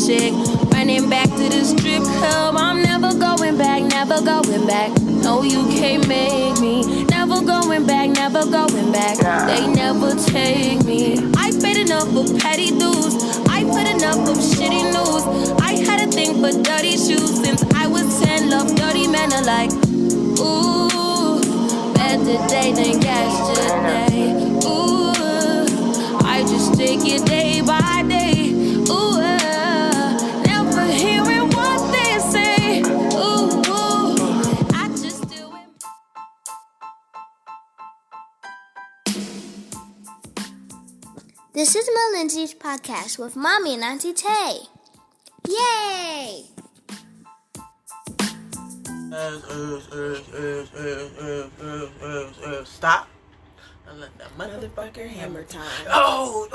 chick. Running back to the strip club. I'm never going back, never going back. No, you can't make me. Never going back, never going back. They never take me. I paid enough for petty dues. I put enough of shitty news. I had a thing for dirty shoes since I was 10. Love dirty men alike. Ooh, better day than yesterday. Ooh, I just take it day by day. Ooh, never hearing what they say. Ooh, I just do it. This is Melindsay's podcast with Mommy and Auntie Taiy. Yay! Stop. And let that motherfucker hammer time. Oh.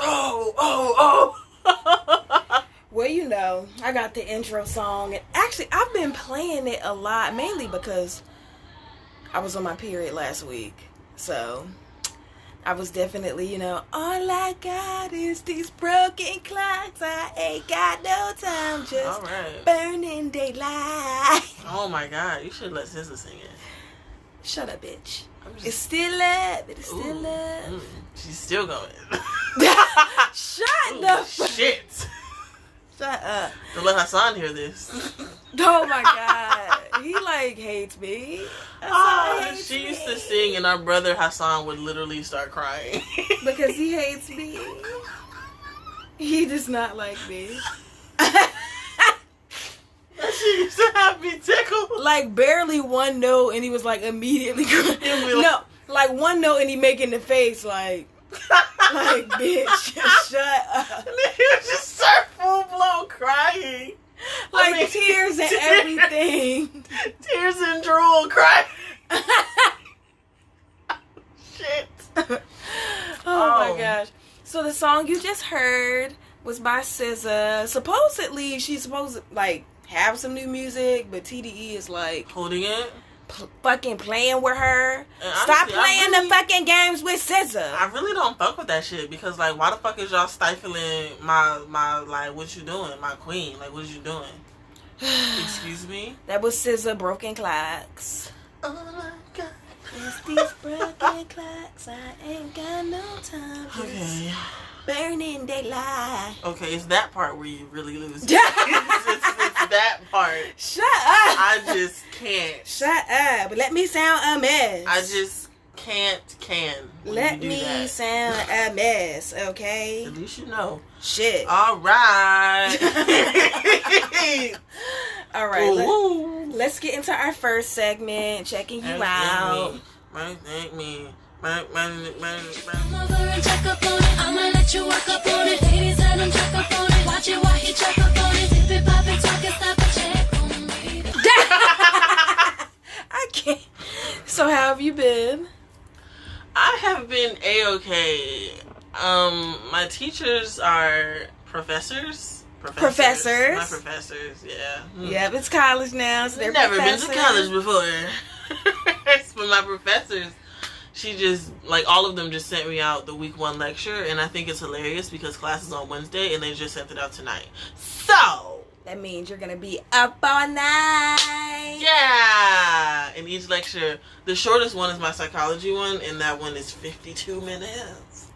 Well, you know, I got the intro song, and actually, I've been playing it a lot, mainly because I was on my period last week, so I was definitely, you know, all I got is these broken clocks. I ain't got no time, just burning daylight. Oh my God, you should let SZA sing it. Shut up, bitch. It's still up. It's still up. She's still going. Shut the shit. Shut up. Don't let Hassan hear this. Oh my God. He like hates me. She used to sing and our brother Hassan would literally start crying. Because he hates me. He does not like me. She used to have me tickled. Like barely one note and he was like immediately crying. No, like one note and he making the face like bitch, shut up. And then he would just start full blown crying. Like tears and everything. Tears and drool crying. Shit. Oh my gosh. So the song you just heard was by SZA. Supposedly she's supposed to like have some new music, but TDE is like holding it. Fucking playing with her. And Stop honestly, playing the fucking games with SZA. I really don't fuck with that shit because like why the fuck is y'all stifling my like what you doing, my queen? Like what is you doing? Excuse me? That was SZA, Broken Clocks. Oh my God. It's these broken clocks. I ain't got no time. Okay. Burning daylight. Okay, it's that part where you really lose. it's that part. Shut up. I just can't. Shut up. Let me sound a mess. I just can't. Let me sound a mess, okay? At least you know. Shit. All right. All right. Let's get into our first segment. Checking you out. Thank me. Come over and check up on it. I'ma let you work up on it. Ladies, let them check up on it. Watch it while he check up on it. If it pop it, talk it, stop and check on me. I can't. So how have you been? I have been A-okay. My teachers are professors. My professors, yeah. Yep, it's college now. So they're never professors. been to college before. But my professors, she just, like, all of them just sent me out the week 1 lecture, and I think it's hilarious because class is on Wednesday, and they just sent it out tonight. So that means you're gonna be up all night. Yeah. In each lecture, the shortest one is my psychology one, and that one is 52 minutes.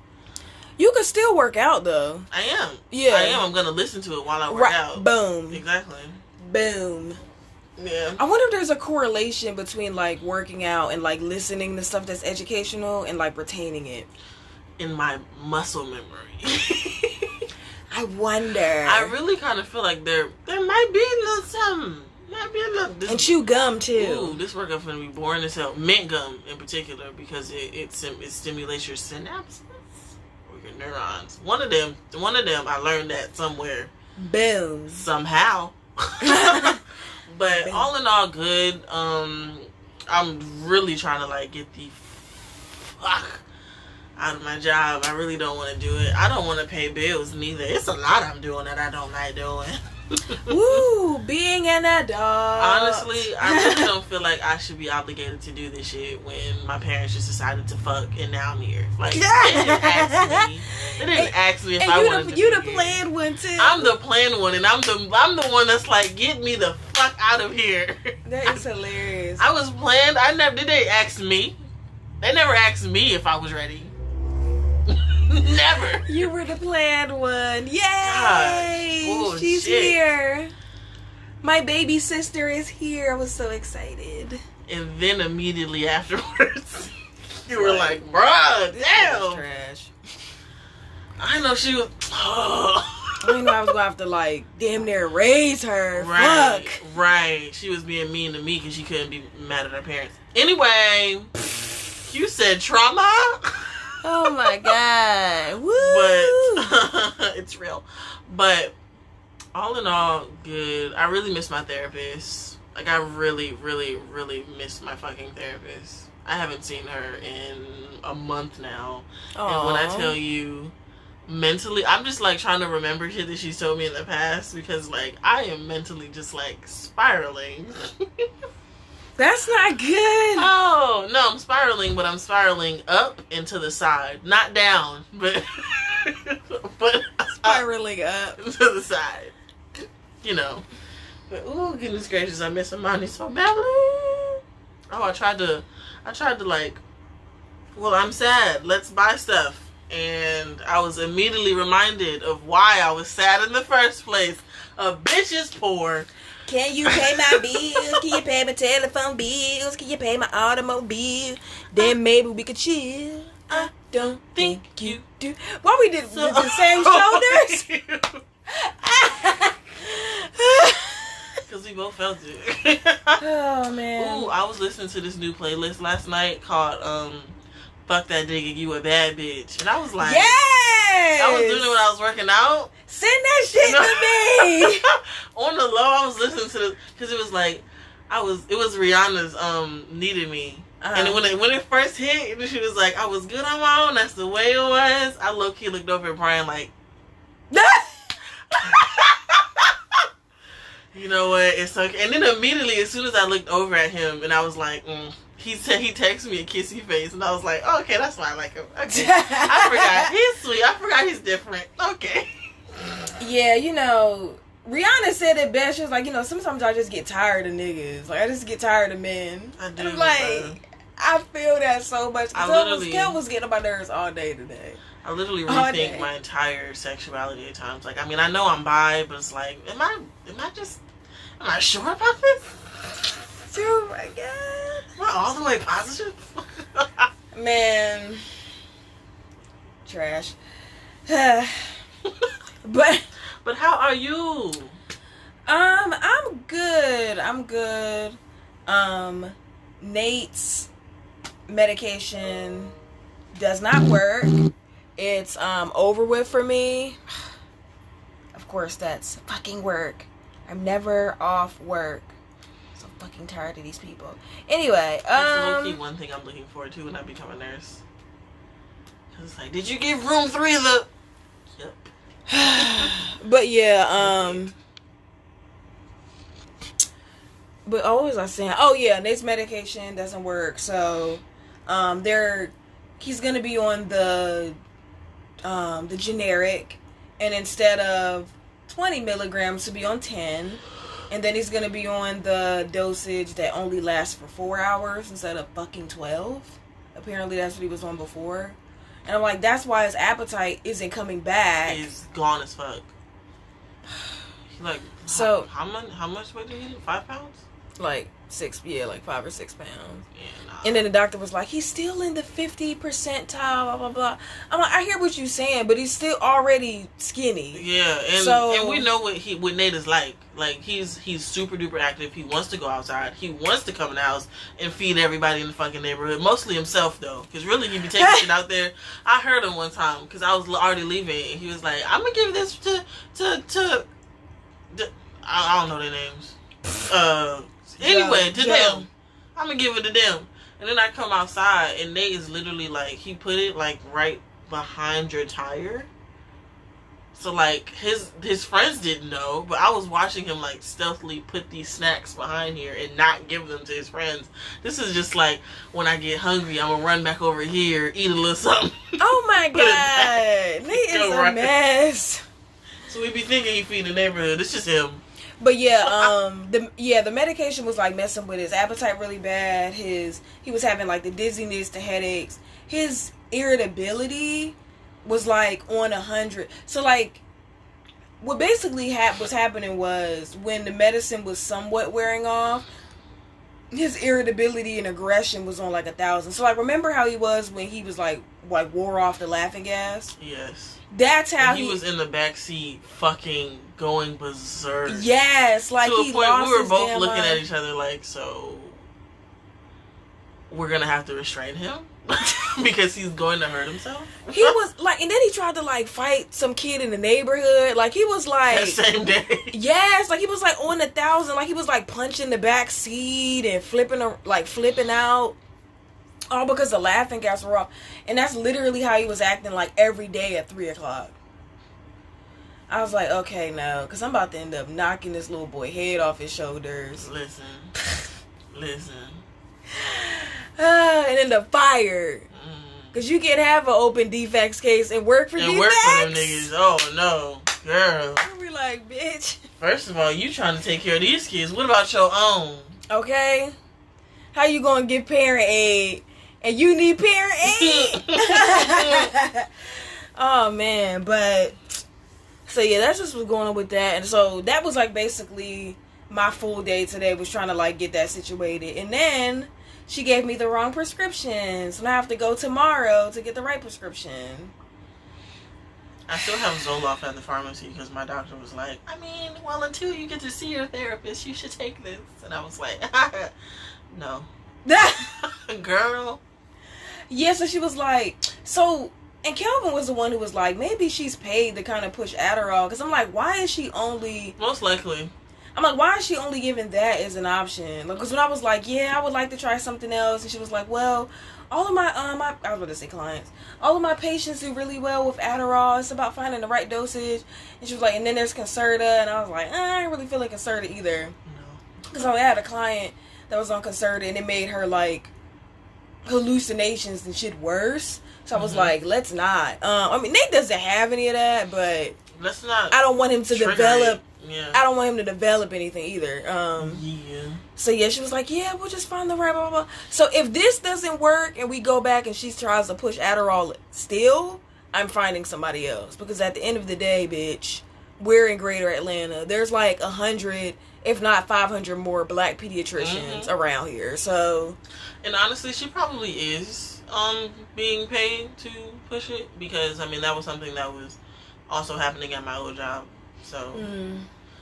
You can still work out though. I am. Yeah. I am. I'm gonna listen to it while I work out. Boom. Exactly. Boom. Yeah. I wonder if there's a correlation between like working out and like listening to stuff that's educational and like retaining it in my muscle memory. I wonder. I really kind of feel like there might be a little something. Might be a little. And chew gum too. Ooh, this workout's gonna be boring as hell. Mint gum in particular because it stimulates your synapses or your neurons. One of them. I learned that somewhere. Boom. Somehow. But all in all, good. I'm really trying to like get the fuck out of my job. I really don't want to do it. I don't want to pay bills neither. It's a lot I'm doing that I don't like doing. Woo, being an adult. Honestly, I really don't feel like I should be obligated to do this shit when my parents just decided to fuck and now I'm here. Like, they didn't ask me. They didn't ask me if I wanted to. You be the here. planned one too. I'm the planned one, and I'm the one that's like, get me the fuck out of here. That is hilarious. I was planned. Did they ask me? They never asked me if I was ready. Never. You were the planned one. Yay! Oh, she's shit. here. My baby sister is here. I was so excited. And then immediately afterwards, you were like, bruh, damn. Trash. I know she was. Oh. I didn't know I was gonna have to like damn near raise her. Right, Fuck. right. She was being mean to me because she couldn't be mad at her parents. Anyway, you said trauma. Oh my god. Woo. But it's real. But all in all, good. I really miss my therapist. Like, I really, really, really miss my fucking therapist. I haven't seen her in a month now. And when I tell you, mentally, I'm just like trying to remember shit that she's told me in the past because like I am mentally just like spiraling. That's not good. Oh no, I'm spiraling, but I'm spiraling up and to the side, not down, but Spiraling up. to the side. You know. But oh goodness gracious, I miss Amani so badly. Oh, I tried to like, well, I'm sad. Let's buy stuff. And I was immediately reminded of why I was sad in the first place. A bitch is poor. Can you pay my bills? Can you pay my telephone bills? Can you pay my automobile? Then maybe we could chill. I don't think you do. Why we did the same shoulders? Because we both felt it. Oh man. Ooh, I was listening to this new playlist last night called Fuck That Nigga, You a Bad Bitch. And I was like, yes! I was doing it when I was working out. Send that shit to me. On the low, I was listening to this because it was like, it was Rihanna's Needed Me. And when it first hit, and she was like, I was good on my own, that's the way it was. I low-key looked over at Brian like, you know what, it's okay. And then immediately, as soon as I looked over at him, and I was like, he texted me a kissy face, and I was like, oh, okay, that's why I like him. Okay. I forgot. He's sweet. I forgot he's different. Okay. Yeah, you know, Rihanna said it best. She was like, you know, sometimes I just get tired of niggas. Like, I just get tired of men. I do. And I'm like, I feel that so much. Kel was getting on my nerves all day today. I literally rethink my entire sexuality at times. Like, I mean, I know I'm bi, but it's like, am I sure about this? Oh my god. Am I all the way positive? Man. Trash. But how are you? I'm good. Nate's medication does not work. It's over with for me. Of course, that's fucking work. I'm never off work. So fucking tired of these people. Anyway, that's low-key one thing I'm looking forward to when I become a nurse. Cause it's like, did you give room 3 the? Yep. But yeah, but what was I saying? Oh yeah, Nate's medication doesn't work, so he's gonna be on the generic, and instead of 20 milligrams to be on 10, and then he's gonna be on the dosage that only lasts for 4 hours instead of fucking 12. Apparently that's what he was on before. And I'm like, that's why his appetite isn't coming back. He's gone as fuck. Like, so how much weight did he lose? 5 pounds? Like 5 or 6 pounds. Yeah, nah. And then the doctor was like, he's still in the 50 percentile, blah blah blah. I'm like, I hear what you're saying, but he's still already skinny. Yeah, and we know what Nate is like. Like, he's super duper active. He wants to go outside. He wants to come in the house and feed everybody in the fucking neighborhood. Mostly himself though, because really he be taking shit out there. I heard him one time because I was already leaving, and he was like, I'm gonna give this to I don't know their names. Anyway, to them. I'm gonna give it to them. And then I come outside, and Nate is literally like, he put it like right behind your tire. So, like, his friends didn't know, but I was watching him, like, stealthily put these snacks behind here and not give them to his friends. This is just like, when I get hungry, I'm gonna run back over here, eat a little something. Oh my God. Nate is a mess. So we be thinking he feed the neighborhood. It's just him. But yeah, the medication was like messing with his appetite really bad. He was having like the dizziness, the headaches. His irritability was like on 100. So like, what basically was happening was when the medicine was somewhat wearing off, his irritability and aggression was on like 1,000. So like, remember how he was when he was like wore off the laughing gas? Yes. That's how he was in the back seat, fucking going berserk. Yes, like to a he point lost we were his both damn looking mind. at each other like, so we're gonna have to restrain him because he's going to hurt himself. He was like, and then he tried to like fight some kid in the neighborhood. Like he was like that same day. Yes, like he was like on 1,000. Like he was like punching the back seat and flipping out. All because the laughing gas were off. And that's literally how he was acting like every day at 3 o'clock. I was like, okay, no. Because I'm about to end up knocking this little boy head off his shoulders. Listen. And end up fired. Because you can't have an open defects case and work for defects. Work for them niggas. Oh, no. Girl. I'll be like, bitch. First of all, you trying to take care of these kids. What about your own? Okay. How you going to get parent aid? And you need parent aid? Oh, man. But, so yeah, that's just what's going on with that. And so that was like basically my full day today, was trying to like get that situated. And then she gave me the wrong prescription. So I have to go tomorrow to get the right prescription. I still have Zoloft at the pharmacy because my doctor was like, I mean, well, until you get to see your therapist, you should take this. And I was like, no. Girl. Yeah, so she was like, and Kelvin was the one who was like, maybe she's paid to kind of push Adderall. Because I'm like, why is she only... Most likely. I'm like, why is she only giving that as an option? Because when I was like, yeah, I would like to try something else. And she was like, well, all of my I was about to say clients. All of my patients do really well with Adderall. It's about finding the right dosage. And she was like, and then there's Concerta. And I was like, I ain't really feeling Concerta either. No. Because I had a client that was on Concerta and it made her like hallucinations and shit worse. So I was like, let's not. I mean, Nate doesn't have any of that, but let's not. I don't want him to develop. Yeah. I don't want him to develop anything either. Yeah. So yeah, she was like, yeah, we'll just find the right blah, blah, blah. So if this doesn't work and we go back and she tries to push Adderall still, I'm finding somebody else. Because at the end of the day, bitch, we're in Greater Atlanta. There's like 100, if not 500 more black pediatricians around here. So, and honestly, she probably is being paid to push it, because I mean that was something that was also happening at my old job. So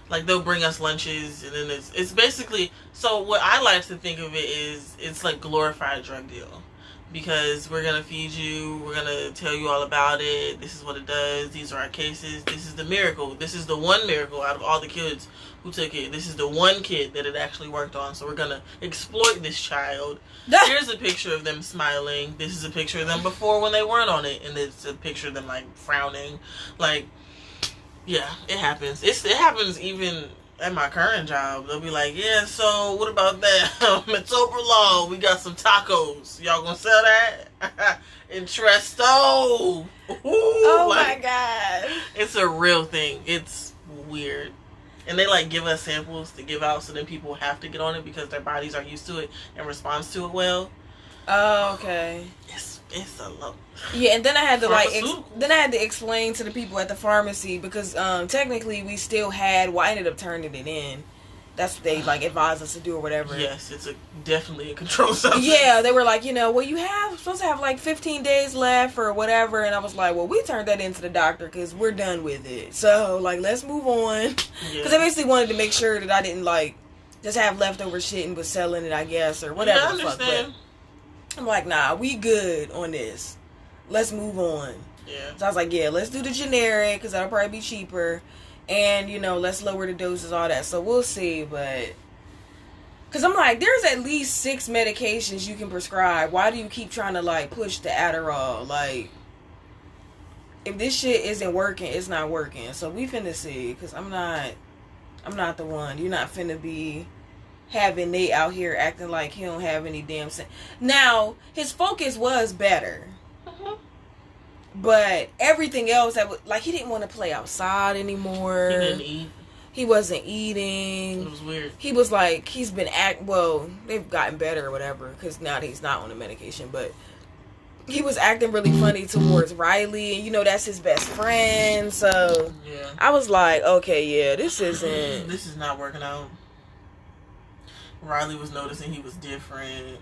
like they'll bring us lunches, and then it's basically, so what I like to think of it is it's like glorified drug deal, because we're gonna feed you, we're gonna tell you all about it, this is what it does, these are our cases, this is the miracle, this is the one miracle out of all the kids who took it, this is the one kid that it actually worked on, so we're gonna exploit this child. Here's a picture of them smiling, this is a picture of them before when they weren't on it, and it's a picture of them like frowning. Like, yeah, it happens. It happens even at my current job. They'll be like, yeah, so what about that? It's over law. We got some tacos. Y'all gonna sell that? Entresto. oh like, my God. It's a real thing. It's weird. And they like give us samples to give out, so then people have to get on it because their bodies are used to it and responds to it well. Oh, okay. It's a lot. Yeah, and then I had to explain to the people at the pharmacy, because technically we still had, well, I ended up turning it in. That's what they like advised us to do or whatever. Yes, it's definitely a controlled substance. Yeah, they were like, well, you supposed to have like 15 days left or whatever, and I was like, well, we turned that into the doctor because we're done with it. So like, let's move on. Because I basically wanted to make sure that I didn't like just have leftover shit and was selling it, I guess, or whatever. Yeah, I the fuck. understand. But I'm like, nah, we good on this. Let's move on. Yeah. So I was like, yeah, let's do the generic because that'll probably be cheaper. And, let's lower the doses, all that. So we'll see, but... Because I'm like, there's at least 6 medications you can prescribe. Why do you keep trying to, like, push the Adderall? Like, if this shit isn't working, it's not working. So we finna see, because I'm not the one. You're not finna be having Nate out here acting like he don't have any damn sense. Now, his focus was better. But everything else, he didn't want to play outside anymore. He didn't eat. He wasn't eating. It was weird. He was like, he's been they've gotten better or whatever, because now he's not on the medication, but he was acting really funny towards Riley, and that's his best friend, so yeah. I was like, okay, yeah, this is not working out. Riley was noticing he was different.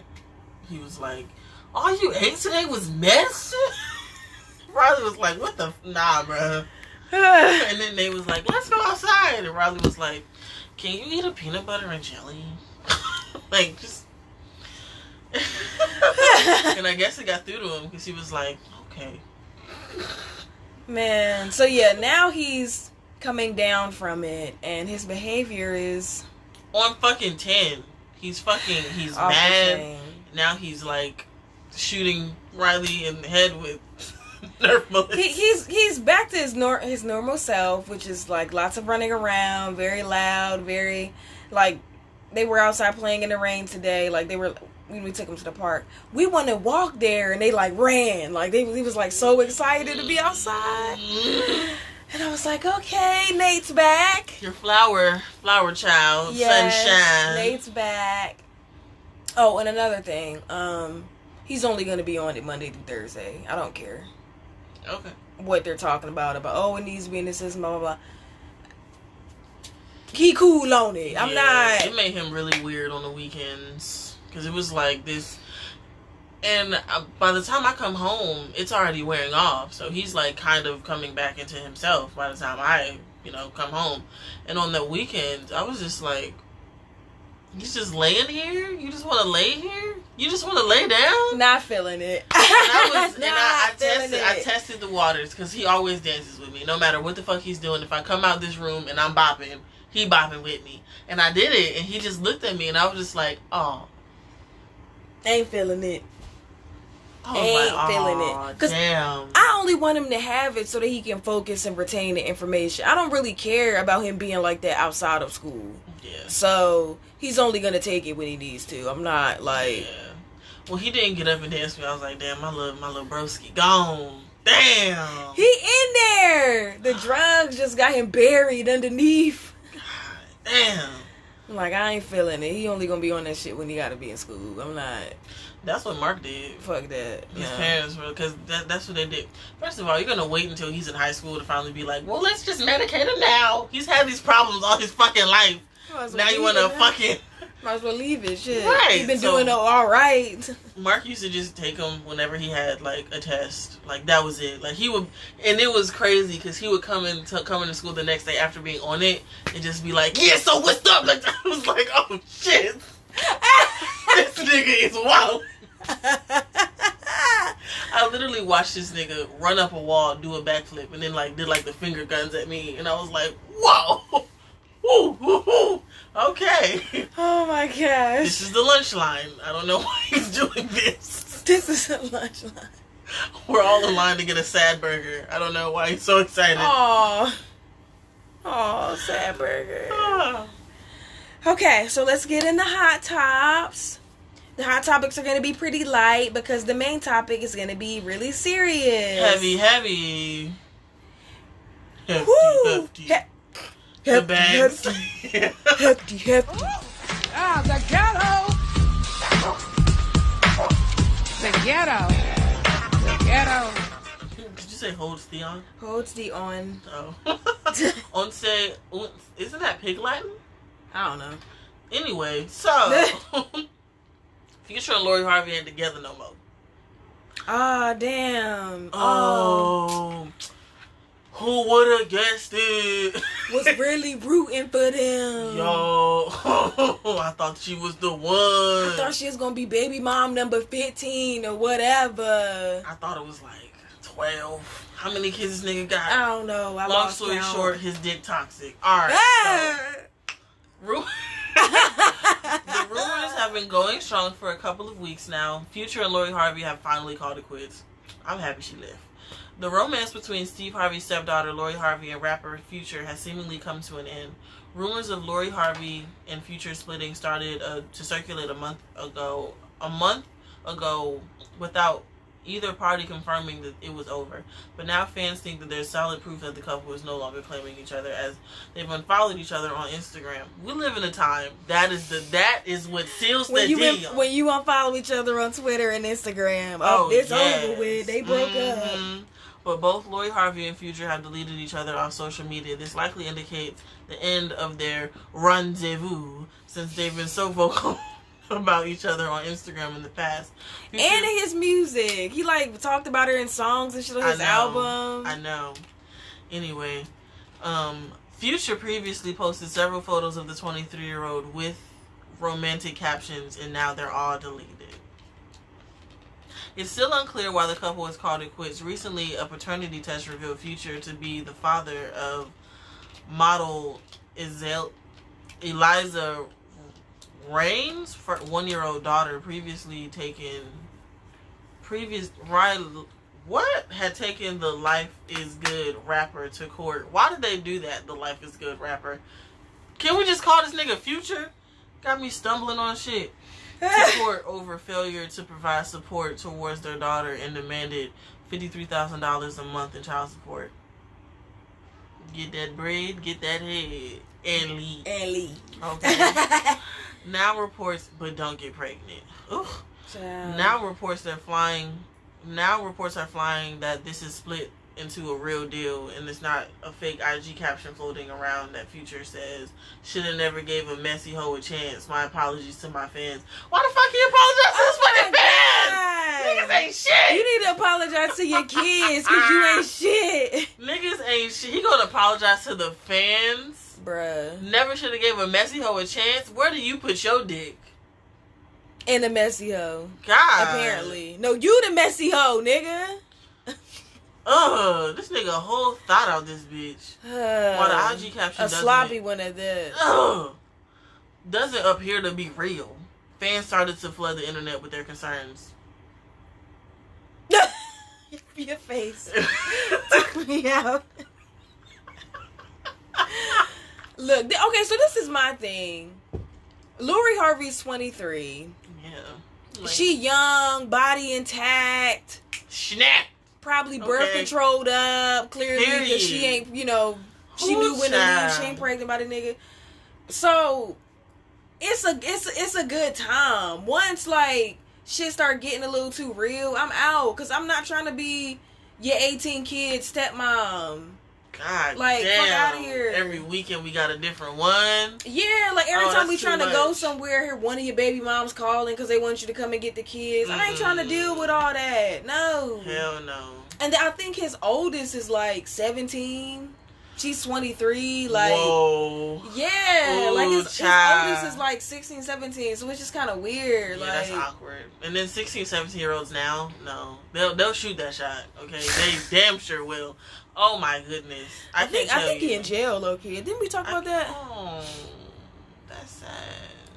He was like, all you ate today was medicine? Riley was like, what the nah, bruh. And then they was like, let's go outside. And Riley was like, can you eat a peanut butter and jelly? Like, just... And I guess it got through to him, because he was like, okay. Man, so yeah, now he's coming down from it, and his behavior is... on fucking 10. He's mad. Now he's like shooting Riley in the head with Nerf bullets. He's back to his normal self, which is like lots of running around, very loud, very like they were outside playing in the rain today. Like we took him to the park. We want to walk there, and they like ran. Like he was like so excited to be outside. And I was like, okay, Nate's back. Your flower child, yes, sunshine. Nate's back. Oh, and another thing, he's only going to be on it Monday through Thursday. I don't care. Okay. What they're talking about, it needs to be in the system, blah, blah, blah. He cool on it. I'm not. It made him really weird on the weekends, because it was like this. And by the time I come home, it's already wearing off. So he's like kind of coming back into himself by the time I, come home. And on the weekends, I was just like, you just laying here? You just want to lay here? You just want to lay down? Not feeling it. I tested the waters, because he always dances with me. No matter what the fuck he's doing. If I come out this room and I'm bopping, he bopping with me. And I did it, and he just looked at me, and I was just like, oh. Ain't feeling it. Feeling it. Cause damn. I only want him to have it so that he can focus and retain the information. I don't really care about him being like that outside of school. Yeah. So he's only gonna take it when he needs to. I'm not like. Yeah. Well, he didn't get up and dance with me. I was like, damn, my little broski gone. Damn. He in there. The drugs just got him buried underneath. God damn. I'm like, I ain't feeling it. He only gonna be on that shit when he gotta be in school. I'm not. That's what Mark did. Fuck that. His parents were, because that's what they did. First of all, you're gonna wait until he's in high school to finally be like, well, let's just medicate him now. He's had these problems all his fucking life. Now you wanna fucking... Might as well leave it, shit. Right. He's been doing all right. Mark used to just take him whenever he had, like, a test. Like, that was it. Like, he would... And it was crazy, because he would come into school the next day after being on it and just be like, yeah, so what's up? Like, I was like, oh, shit. This nigga is wild. I literally watched this nigga run up a wall, do a backflip, and then like did like the finger guns at me, and I was like, "Whoa, woo, woo, woo. Okay." Oh my gosh! This is the lunch line. I don't know why he's doing this. This is a lunch line. We're all in line to get a sad burger. I don't know why he's so excited. Oh, sad burger. Oh. Okay, so let's get into hot tops. The hot topics are going to be pretty light because the main topic is going to be really serious. Heavy. Hefty. The bags. Hefty. Ah, the ghetto. Did you say holds the on? Holds the on. Oh. Once, isn't that Pig Latin? I don't know. Anyway, so Future and Lori Harvey ain't together no more. Ah, damn. Oh, who would have guessed it? Was really rooting for them. Yo, I thought she was the one. I thought she was gonna be baby mom number 15 or whatever. I thought it was like 12. How many kids this nigga got? I don't know. Long story short, his dick toxic. Alright. So, the rumors have been going strong for a couple of weeks now. Future and Lori Harvey have finally called it quits. I'm happy she left. The romance between Steve Harvey's stepdaughter, Lori Harvey, and rapper Future has seemingly come to an end. Rumors of Lori Harvey and Future splitting started to circulate a month ago without either party confirming that it was over. But now fans think that there's solid proof that the couple is no longer claiming each other, as they've unfollowed each other on Instagram. We live in a time that is what seals the deal. When you unfollow each other on Twitter and Instagram, it's over with. They broke up. But both Lori Harvey and Future have deleted each other off social media. This likely indicates the end of their rendezvous, since they've been so vocal about each other on Instagram in the past. Future, and in his music. He talked about her in songs and shit on his album. I know. Anyway, Future previously posted several photos of the 23-year-old with romantic captions, and now they're all deleted. It's still unclear why the couple has called it quits. Recently, a paternity test revealed Future to be the father of model Eliza Reigns' 1-year-old daughter, had taken the Life is Good rapper to court. Why did they do that, the Life is Good rapper? Can we just call this nigga Future? Got me stumbling on shit. To court over failure to provide support towards their daughter, and demanded $53,000 a month in child support. Get that bread, get that head, and leave. Okay. Now reports, but don't get pregnant. Ooh. Now reports are flying that this is split into a real deal, and it's not a fake IG caption floating around that Future says, "Shoulda never gave a messy hoe a chance. My apologies to my fans." Why the fuck you apologize to his fucking fans? Niggas ain't shit. You need to apologize to your kids, because you ain't shit. Niggas ain't shit. He gonna apologize to the fans? Bruh. Never shoulda gave a messy hoe a chance? Where do you put your dick? In a messy hoe. God. Apparently. No, you the messy hoe, nigga. This nigga whole thought out this bitch. While the IG caption sloppy one at that. Doesn't appear to be real. Fans started to flood the internet with their concerns. Your face took me out. Look, okay, so this is my thing. Lori Harvey's 23. Yeah. She young, body intact. Snap. Probably birth controlled up, clearly, because she ain't, she knew when to leave. She ain't pregnant by the nigga. So, it's a good time. Once, shit start getting a little too real, I'm out. Because I'm not trying to be your 18 kid stepmom. God damn. Fuck out of here. Every weekend we got a different one. Yeah, every time we trying to go somewhere, one of your baby moms calling because they want you to come and get the kids. I ain't trying to deal with all that. No. Hell no. And I think his oldest is 17. She's 23. Whoa. Yeah. Ooh, his oldest is 16, 17. So it's just kind of weird. Yeah, that's awkward. And then 16, 17-year-olds now, no. They'll shoot that shot. Okay. They damn sure will. Oh my goodness. I think he in jail, low-key. Didn't we talk about that? Oh, that's sad.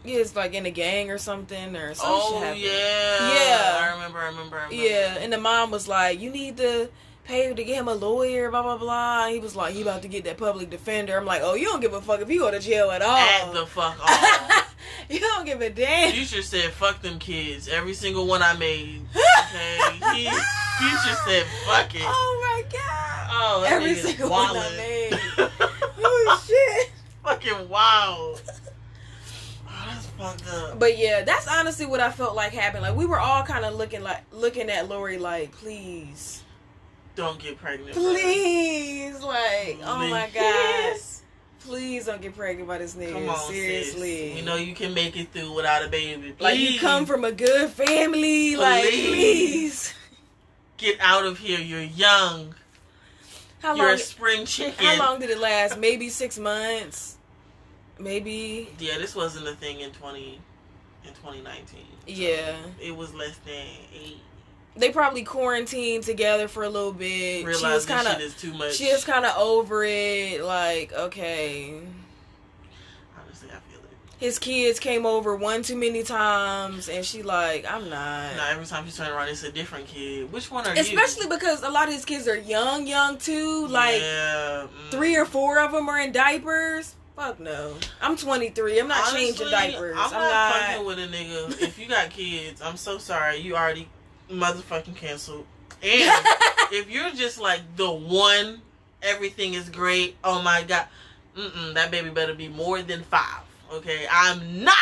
Yeah, it's in a gang or something, or some shit happened. Yeah. I remember. Yeah, and the mom was like, you need to pay to get him a lawyer, blah, blah, blah. He was like, he about to get that public defender. I'm like, oh, you don't give a fuck if you go to jail at all. At the fuck all. You don't give a damn. Future said, fuck them kids. Every single one I made. Okay? Future said, fuck it. Oh my God. Oh, every single one I made. Oh shit. Fucking wild. Oh, that's fucked up. But yeah, that's honestly what I felt like happened. We were all kind of looking at Lori please. Don't get pregnant. Please. Oh my God. Please don't get pregnant by this nigga. Come on, seriously. Sis. We know you can make it through without a baby. Please. You come from a good family. Please. Get out of here. You're young. You're a spring chicken. How long did it last? Maybe 6 months. Maybe. Yeah, this wasn't a thing in 2019. So yeah. It was less than 8. They probably quarantined together for a little bit. Realized this shit is too much. She was kind of over it. Okay. Honestly, I feel it. his kids came over one too many times, and she like, I'm not. Now every time she turn around, it's a different kid. Which one are you? Especially because a lot of his kids are young too. Like, yeah, 3 or 4 of them are in diapers. Fuck no. I'm 23. I'm not changing diapers. I'm not fucking with a nigga. If you got kids, I'm so sorry. You already motherfucking canceled. And if you're just like the one, everything is great. Oh my god. That baby better be more than 5. Okay? I'm not.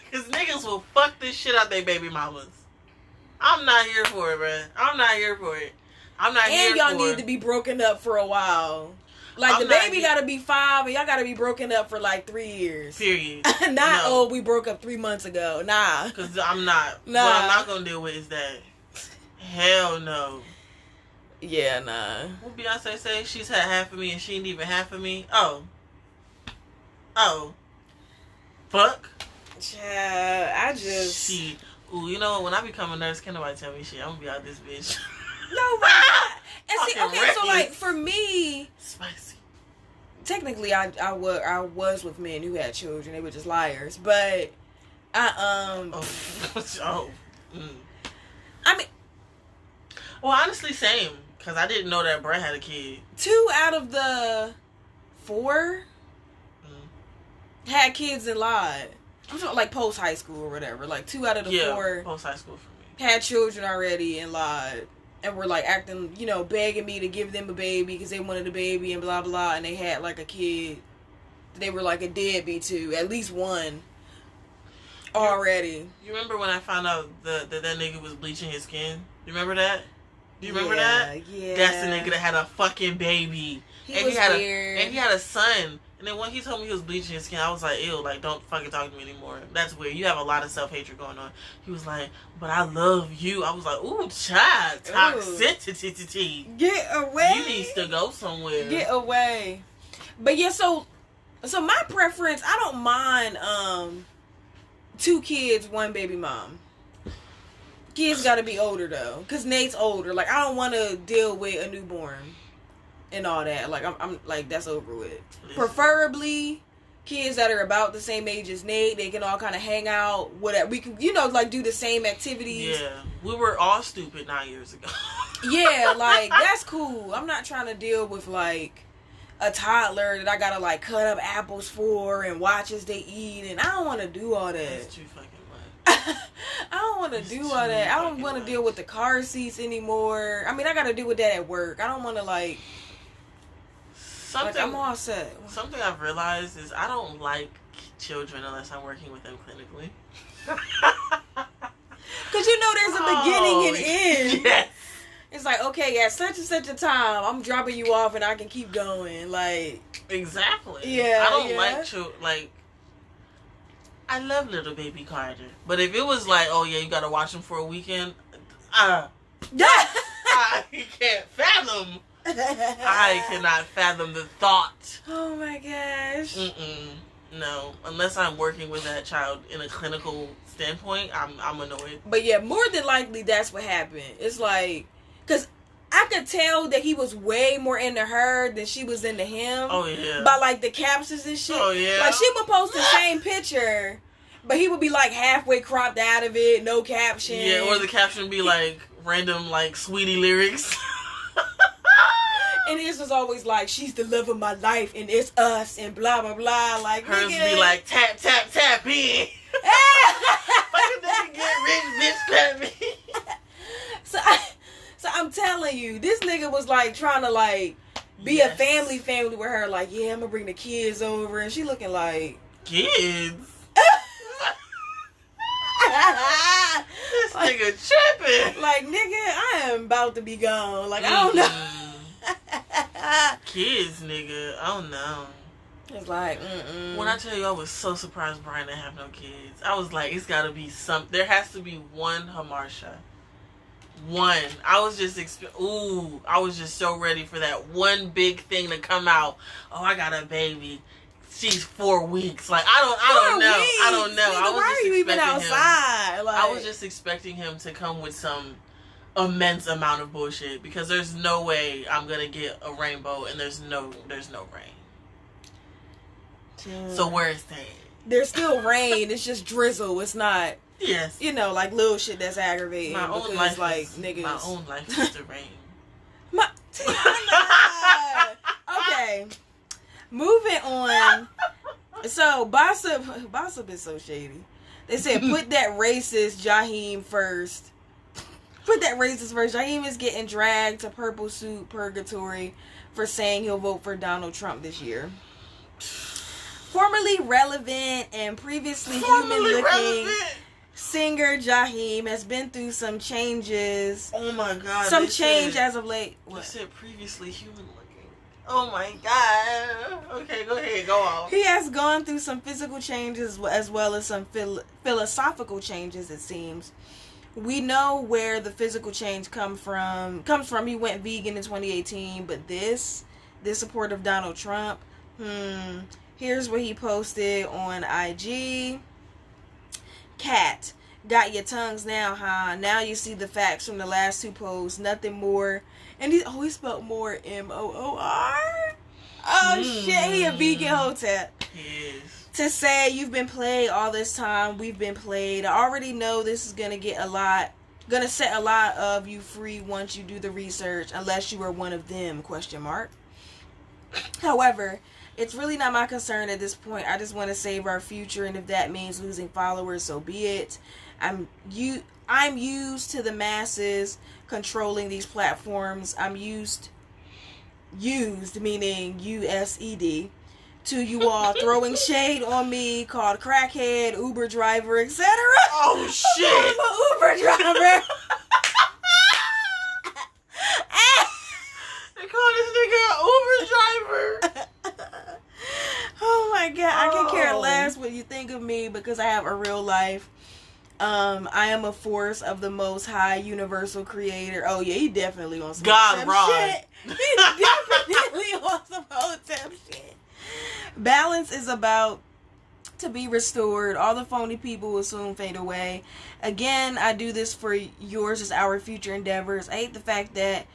Because niggas will fuck this shit out their baby mamas. I'm not here for it, bruh. I'm not here for it. I'm not here for it. And y'all need to be broken up for a while. Like, the baby gotta be 5, and y'all gotta be broken up for like 3 years. Period. We broke up 3 months ago. Nah. Because I'm not. Nah. What I'm not gonna deal with is that. Hell no. Yeah, nah. What Beyonce say? She's had half of me and she ain't even half of me. Oh. Fuck. Child, Ooh, you know what? When I become a nurse, can't nobody tell me shit. I'm gonna be out this bitch. No, but and see, Fucking okay, so like reckless. for me, Spicy. technically, I was with men who had children. They were just liars, but I I mean, well, honestly, same. Because I didn't know that Brett had a kid. 2 out of the 4 had kids and lied. I'm talking like post high school or whatever. Like 2 out of the 4 post high school for me. had children already and lied. And were like acting, begging me to give them a baby because they wanted a baby and blah blah. And they had like a kid. They were like a deadbeat to at least one already. You remember when I found out that nigga was bleaching his skin? You remember that? Do you remember that? Yeah. That's the nigga that had a fucking baby. He was weird. And he had a son. And then when he told me he was bleaching his skin, I was like, ew, like, don't fucking talk to me anymore. That's weird. You have a lot of self-hatred going on. He was like, but I love you. I was like, ooh, child, toxicity. Get away. You need to go somewhere. Get away. But yeah, so my preference, I don't mind 2 kids, 1 baby mom. Kids gotta be older though, cause Nate's older. Like, I don't want to deal with a newborn and all that. Like, I'm like, that's over with. Preferably kids that are about the same age as Nate. They can all kind of hang out. Whatever, we can, like, do the same activities. Yeah, we were all stupid 9 years ago. Yeah, like, that's cool. I'm not trying to deal with like a toddler that I gotta like cut up apples for and watch as they eat, and I don't want to do all that. That's too fucking much. I don't want to do all that. I don't want to deal with the car seats anymore. I mean, I got to deal with that at work. I don't want to like I'm all set. Something I've realized is I don't like children unless I'm working with them clinically. Because there's a beginning and end. Yes. It's like, okay, at such and such a time, I'm dropping you off and I can keep going. Like, exactly. Yeah. I don't like children. Like, I love little baby Carter. But if it was like, oh yeah, you gotta watch him for a weekend, I can't fathom. I cannot fathom the thought. Oh my gosh. No, unless I'm working with that child in a clinical standpoint, I'm annoyed. But yeah, more than likely that's what happened. It's like, because I could tell that he was way more into her than she was into him. Oh yeah. By like the captions and shit. Oh yeah. Like, she would post the same picture, but he would be like halfway cropped out of it, no caption. Yeah, or the caption would be like random like sweetie lyrics. And his was always like, she's the love of my life and it's us and blah blah blah. Like, hers nigga. be like tap tap tap in. Fucking nigga get rich, bitch, clap me. So I'm telling you, this nigga was like trying to like be a family with her. Like, yeah, I'm gonna bring the kids over, and she looking like kids. This nigga tripping. Like, nigga, I am about to be gone. Like, I don't know. Kids, nigga. I don't know. It's like, When I tell you I was so surprised Brian didn't have no kids, I was like, it's gotta be there has to be one Hamarsha. One. I was just I was just so ready for that one big thing to come out. Oh, I got a baby. She's 4 weeks. Like, I don't know. I don't know. Nigga, why are you even outside? Like, I was just expecting him to come with some immense amount of bullshit, because there's no way I'm gonna get a rainbow and there's no rain. Yeah. So where is that? there's still rain. It's just drizzle. It's not, Yes. you know, like little shit that's aggravating. My own because, life like, is, niggas. my own life is the rain. Okay. Moving on. So, Bossip is so shady. They said, put that racist Jaheim first. Put that racist first. Jaheim is getting dragged to purple suit purgatory for saying he'll vote for Donald Trump this year. Formerly relevant and previously human-looking singer Jaheim has been through some changes. Oh my God. Some change as of late. You said previously human looking. Oh my God. Okay, go ahead. Go on. He has gone through some physical changes as well as some philosophical changes, it seems. We know where the physical change comes from. He went vegan in 2018, but this support of Donald Trump, here's what he posted on IG. Cat, got your tongues now, huh? Now you see the facts from the last two posts. Nothing more. And he spelled more M-O-O-R. Oh shit, he a vegan hotep. Yes. To say you've been played all this time, we've been played. I already know this is gonna set a lot of you free once you do the research, unless you are one of them, ? However, it's really not my concern at this point. I just want to save our future, and if that means losing followers, so be it. I'm used to the masses controlling these platforms. I'm used meaning USED, to you all throwing shade on me, called crackhead, Uber driver, etc. Oh shit! I'm an Uber driver. They call this nigga an Uber driver. Oh my God, I can care less what you think of me because I have a real life. I am a force of the Most High, universal creator. Oh yeah, he definitely on some God, hotep Rod. shit. He definitely on some hotep shit. Balance is about to be restored. All the phony people will soon fade away. Again, I do this for yours as our future endeavors. I hate the fact that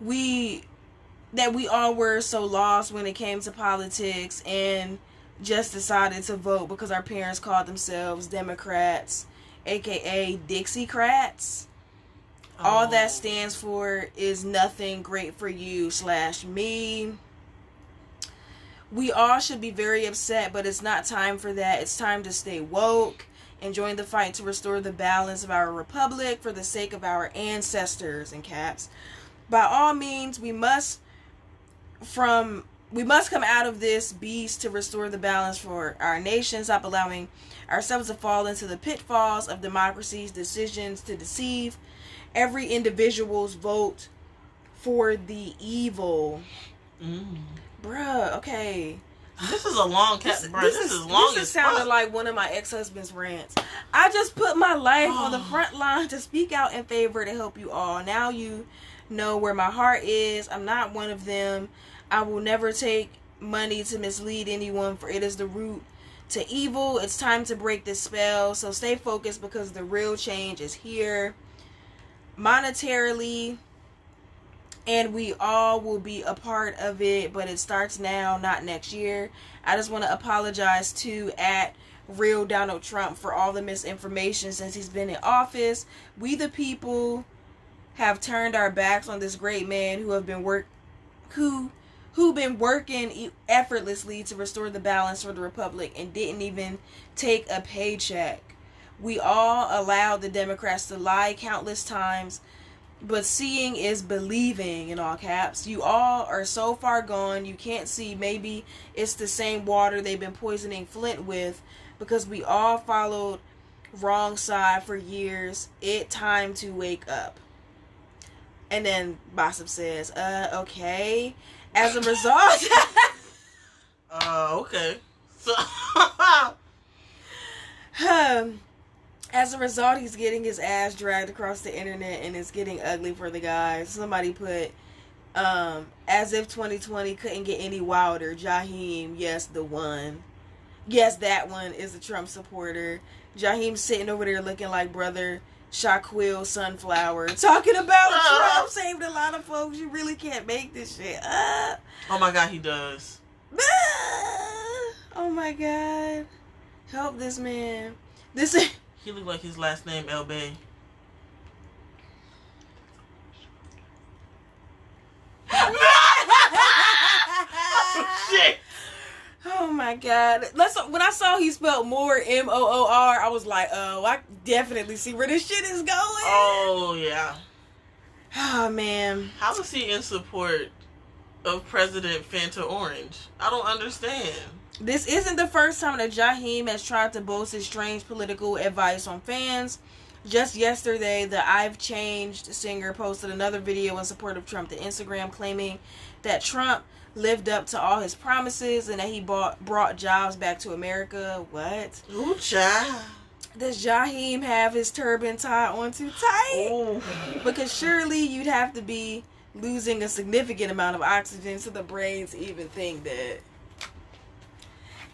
we all were so lost when it came to politics and just decided to vote because our parents called themselves Democrats, aka Dixiecrats. All that stands for is nothing great for you / me. We all should be very upset, but it's not time for that. It's time to stay woke and join the fight to restore the balance of our republic for the sake of our ancestors, in caps. By all means, we must come out of this beast to restore the balance for our nation. Stop allowing ourselves to fall into the pitfalls of democracy's decisions to deceive every individual's vote for the evil. Bruh, okay. This is a long cat, bro. This is long This as sounded fuck. like one of my ex-husband's rants. I just put my life on the front line to speak out in favor to help you all. Now you know where my heart is. I'm not one of them. I will never take money to mislead anyone, for it is the root to evil. It's time to break this spell. So stay focused because the real change is here. Monetarily, and we all will be a part of it, but it starts now, not next year. I just want to apologize to @Real Donald Trump for all the misinformation since he's been in office. We the people have turned our backs on this great man who been working effortlessly to restore the balance for the republic and didn't even take a paycheck. We all allowed the Democrats to lie countless times, but seeing is believing, in all caps. You all are so far gone, you can't see. Maybe it's the same water they've been poisoning Flint with, because we all followed wrong side for years. It time to wake up. And then Bossip says, okay. As a result... Okay. So... As a result, he's getting his ass dragged across the internet, and it's getting ugly for the guy. Somebody put, as if 2020 couldn't get any wilder. Jaheim, yes, the one. Yes, that one is a Trump supporter. Jaheim's sitting over there looking like brother Shaquille Sunflower. Talking about Trump saved a lot of folks. You really can't make this shit up. Oh my God, he does. Oh my God. Help this man. This is... He looked like his last name, El Bay. Shit. Oh my God. When I saw he spelled more Moor, I was like, oh, I definitely see where this shit is going. Oh, yeah. Oh, man. How is he in support of President Fanta Orange? I don't understand. This isn't the first time that Jaheim has tried to boast his strange political advice on fans. Just yesterday, the I've Changed singer posted another video in support of Trump to Instagram, claiming that Trump lived up to all his promises and that he brought jobs back to America. What? Ooh, child. Does Jaheim have his turban tied on too tight? Ooh. Because surely you'd have to be losing a significant amount of oxygen to the brain to even think that.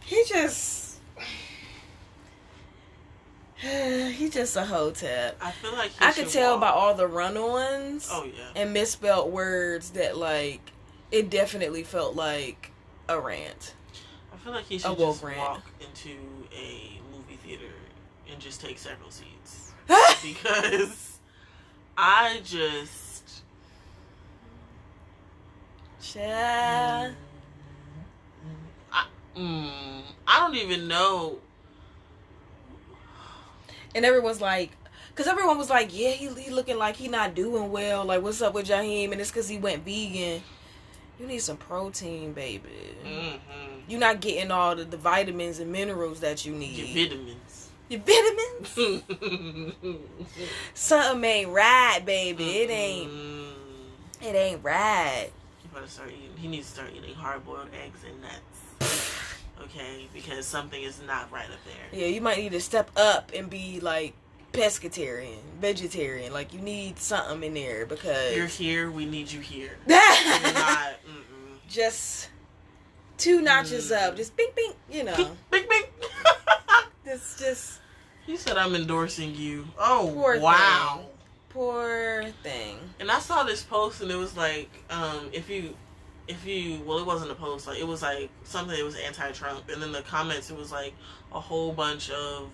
He's just a hotep. I feel like I could tell by all the run-ons Oh, yeah. and misspelled words that, like, it definitely felt like a rant. I feel like he should just walk into a movie theater and just take several seats. Because I just... I don't even know. And everyone's like, because everyone was like, yeah, he looking like he not doing well. Like, what's up with Jaheim? And it's because he went vegan. You need some protein, baby. Mm-hmm. You're not getting all the vitamins and minerals that you need. Your vitamins. Your vitamins? Something ain't right, baby. It ain't right. He needs to start eating hard-boiled eggs and nuts. Okay? Because something is not right up there. Yeah, you might need to step up and be, like, pescatarian, vegetarian. Like, you need something in there because... You're here, we need you here. You're not... Just 2 notches up. Just bing, bing, you know. Bing, bing. It's just... He said I'm endorsing you. Oh, Poor wow. thing. Poor thing. And I saw this post and it was like, if you, well, it wasn't a post, like, it was like something that was anti-Trump. And then the comments, it was like a whole bunch of,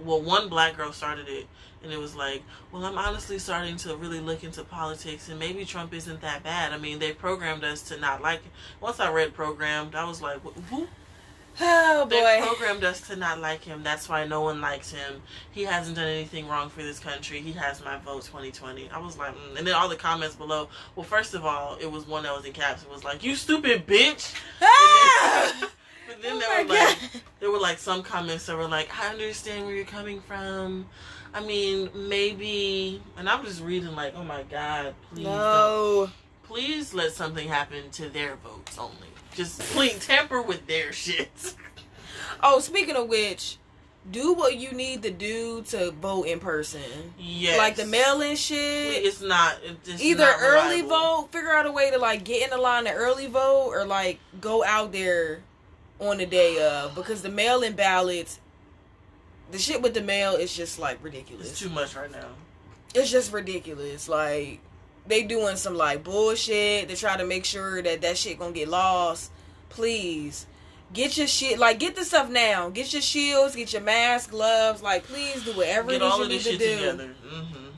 well, one black girl started it. And it was like, well, I'm honestly starting to really look into politics and maybe Trump isn't that bad. I mean, they programmed us to not like him. Once I read programmed, I was like, who? Oh, boy. They programmed us to not like him. That's why no one likes him. He hasn't done anything wrong for this country. He has my vote 2020. I was like, And then all the comments below. Well, first of all, it was one that was in caps. It was like, you stupid bitch. But then there were like some comments that were like, I understand where you're coming from. I mean, maybe. And I'm just reading like, oh my God, please don't. Please let something happen to their votes only. Just please tamper with their shit. Oh, speaking of which, do what you need to do to vote in person. Yes. Like the mail-in shit. It's either not early reliable. vote, figure out a way to like get in the line to early vote, or like go out there on the day of, because the mail-in ballots, the shit with the mail is just like ridiculous. It's too much right now. It's just ridiculous. Like, they doing some like bullshit to try to make sure that shit gonna get lost. Please get your shit, like, get the stuff now. Get your shields, get your mask, gloves. Like, please do whatever it is you need to do together. Mm-hmm.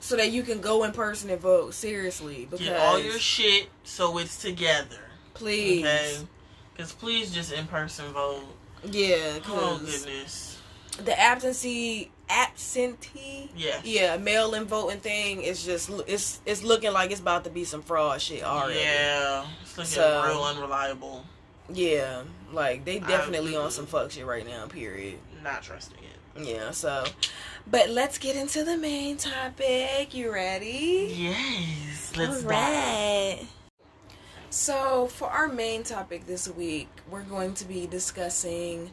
so that you can go in person and vote. Seriously, because get all your shit so it's together. Please, okay? Because please just in person vote. Yeah. Oh goodness. The absentee. Yeah, mail-in voting thing is just, it's looking like it's about to be some fraud shit already. Yeah, it's looking real unreliable. Yeah, like they definitely on some fuck shit right now, period. Not trusting it. Yeah, so, but let's get into the main topic. You ready? Yes, let's All right. So for our main topic this week, we're going to be discussing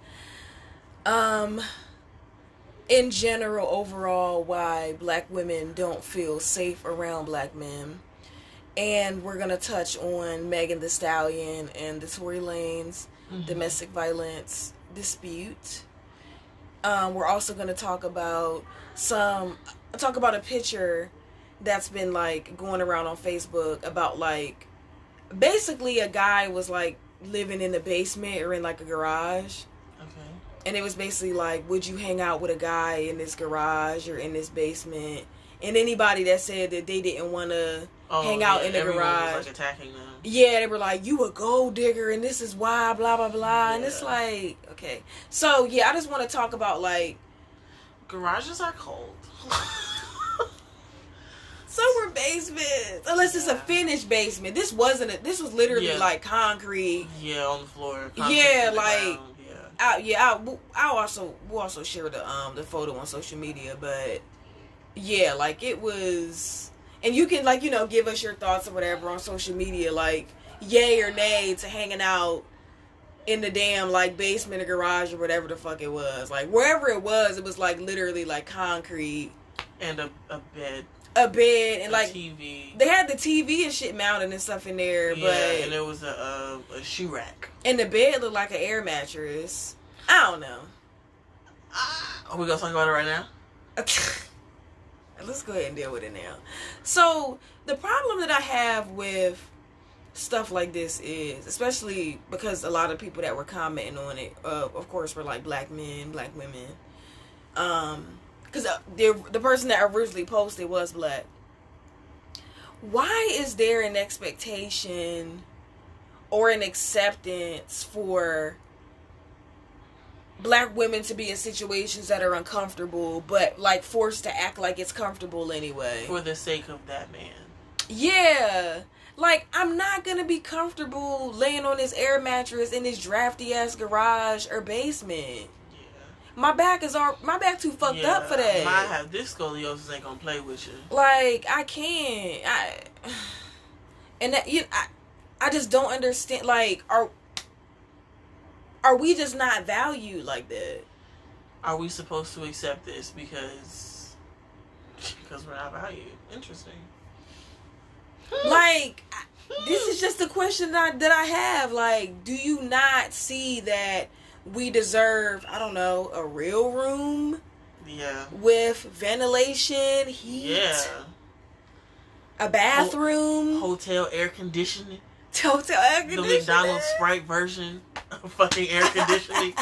in general, overall, why black women don't feel safe around black men. And we're going to touch on Megan Thee Stallion and the Tory Lanez domestic violence dispute. We're also going to talk about a picture that's been like going around on Facebook about like, basically a guy was like living in the basement or in like a garage. Okay. And it was basically like, would you hang out with a guy in this garage or in this basement? And anybody that said that they didn't want to hang out in the everyone garage, was, like, attacking them. yeah, they were like, you a gold digger and this is why, blah, blah, blah. Yeah. And it's like, okay. So, yeah, I just want to talk about, like... Garages are cold. So were basements. Unless it's a finished basement. This wasn't this was literally, like, concrete. Yeah, on the floor. Yeah, like... Ground. We'll also share the photo on social media, but... Yeah, like, it was... And you can, like, you know, give us your thoughts or whatever on social media, like, yay or nay to hanging out in the damn, like, basement or garage or whatever the fuck it was. Like, wherever it was, like, literally, like, concrete. And a bed. A bed, and, like... TV. They had the TV and shit mounted and stuff in there, yeah, but... and there was a shoe rack. And the bed looked like an air mattress. I don't know. Are we gonna talk about it right now? Let's go ahead and deal with it now. So, the problem that I have with stuff like this is, especially because a lot of people that were commenting on it, of course, were like black men, black women. Because the person that originally posted was black. Why is there an expectation or an acceptance for black women to be in situations that are uncomfortable, but, like, forced to act like it's comfortable anyway? For the sake of that man. Yeah. Like, I'm not gonna be comfortable laying on this air mattress in this drafty-ass garage or basement. Yeah. My back too fucked up for that. I have this scoliosis ain't gonna play with you. Like, I can't. And that, I just don't understand, like, are we just not valued like that? Are we supposed to accept this because we're not valued? Interesting. Like, this is just a question that I have. Like, do you not see that we deserve, I don't know, a real room? Yeah. With ventilation, heat? Yeah. A bathroom? Hotel air conditioning. Hotel air conditioning? The McDonald's Sprite version of fucking air conditioning.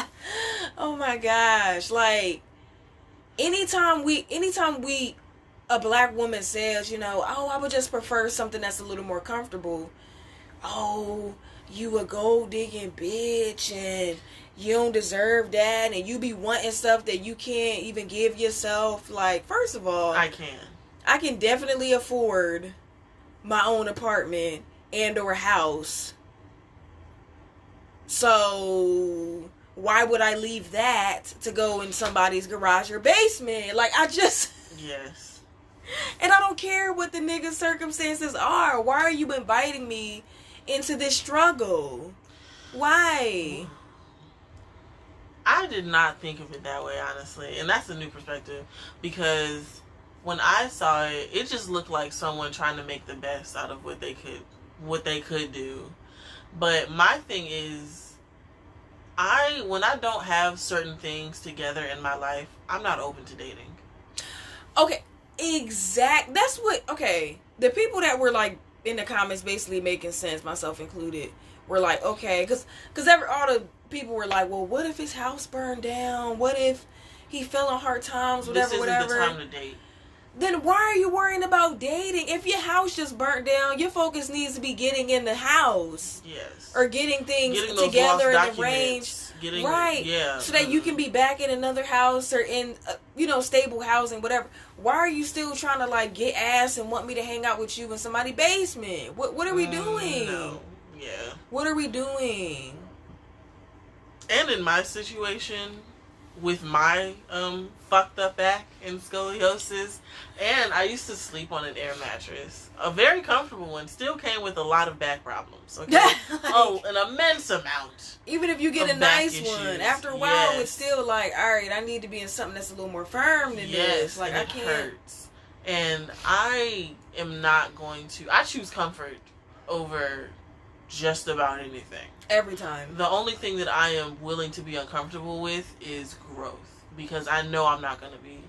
Oh my gosh. Like, anytime a black woman says, you know, oh, I would just prefer something that's a little more comfortable. Oh, you a gold digging bitch and you don't deserve that and you be wanting stuff that you can't even give yourself. Like, first of all, I can definitely afford my own apartment and or house. So why would I leave that to go in somebody's garage or basement? Like, Yes. And I don't care what the nigga's circumstances are. Why are you inviting me into this struggle? Why? I did not think of it that way, honestly. And that's a new perspective. Because when I saw it, it just looked like someone trying to make the best out of what they could do. But my thing is, when I don't have certain things together in my life, I'm not open to dating. Okay. That's what, okay, the people that were, like, in the comments basically making sense, myself included, were like, okay, because all the people were like, well, what if his house burned down? What if he fell on hard times, whatever, this isn't the time to date. Then why are you worrying about dating? If your house just burnt down, your focus needs to be getting in the house. Yes. Or getting things together and arranged. Right. Yeah. So that you can be back in another house or in, stable housing, whatever. Why are you still trying to, like, get ass and want me to hang out with you in somebody's basement? What are we doing? No. Yeah. What are we doing? And in my situation, with my fucked up back and scoliosis, and I used to sleep on an air mattress, a very comfortable one, still came with a lot of back problems. Okay, an immense amount. Even if you get a nice one, after a while, it's still like, all right, I need to be in something that's a little more firm than this. Like, I can't. Hurts. And I am not going to. I choose comfort over just about anything. Every time. The only thing that I am willing to be uncomfortable with is growth, because I know I'm not going to be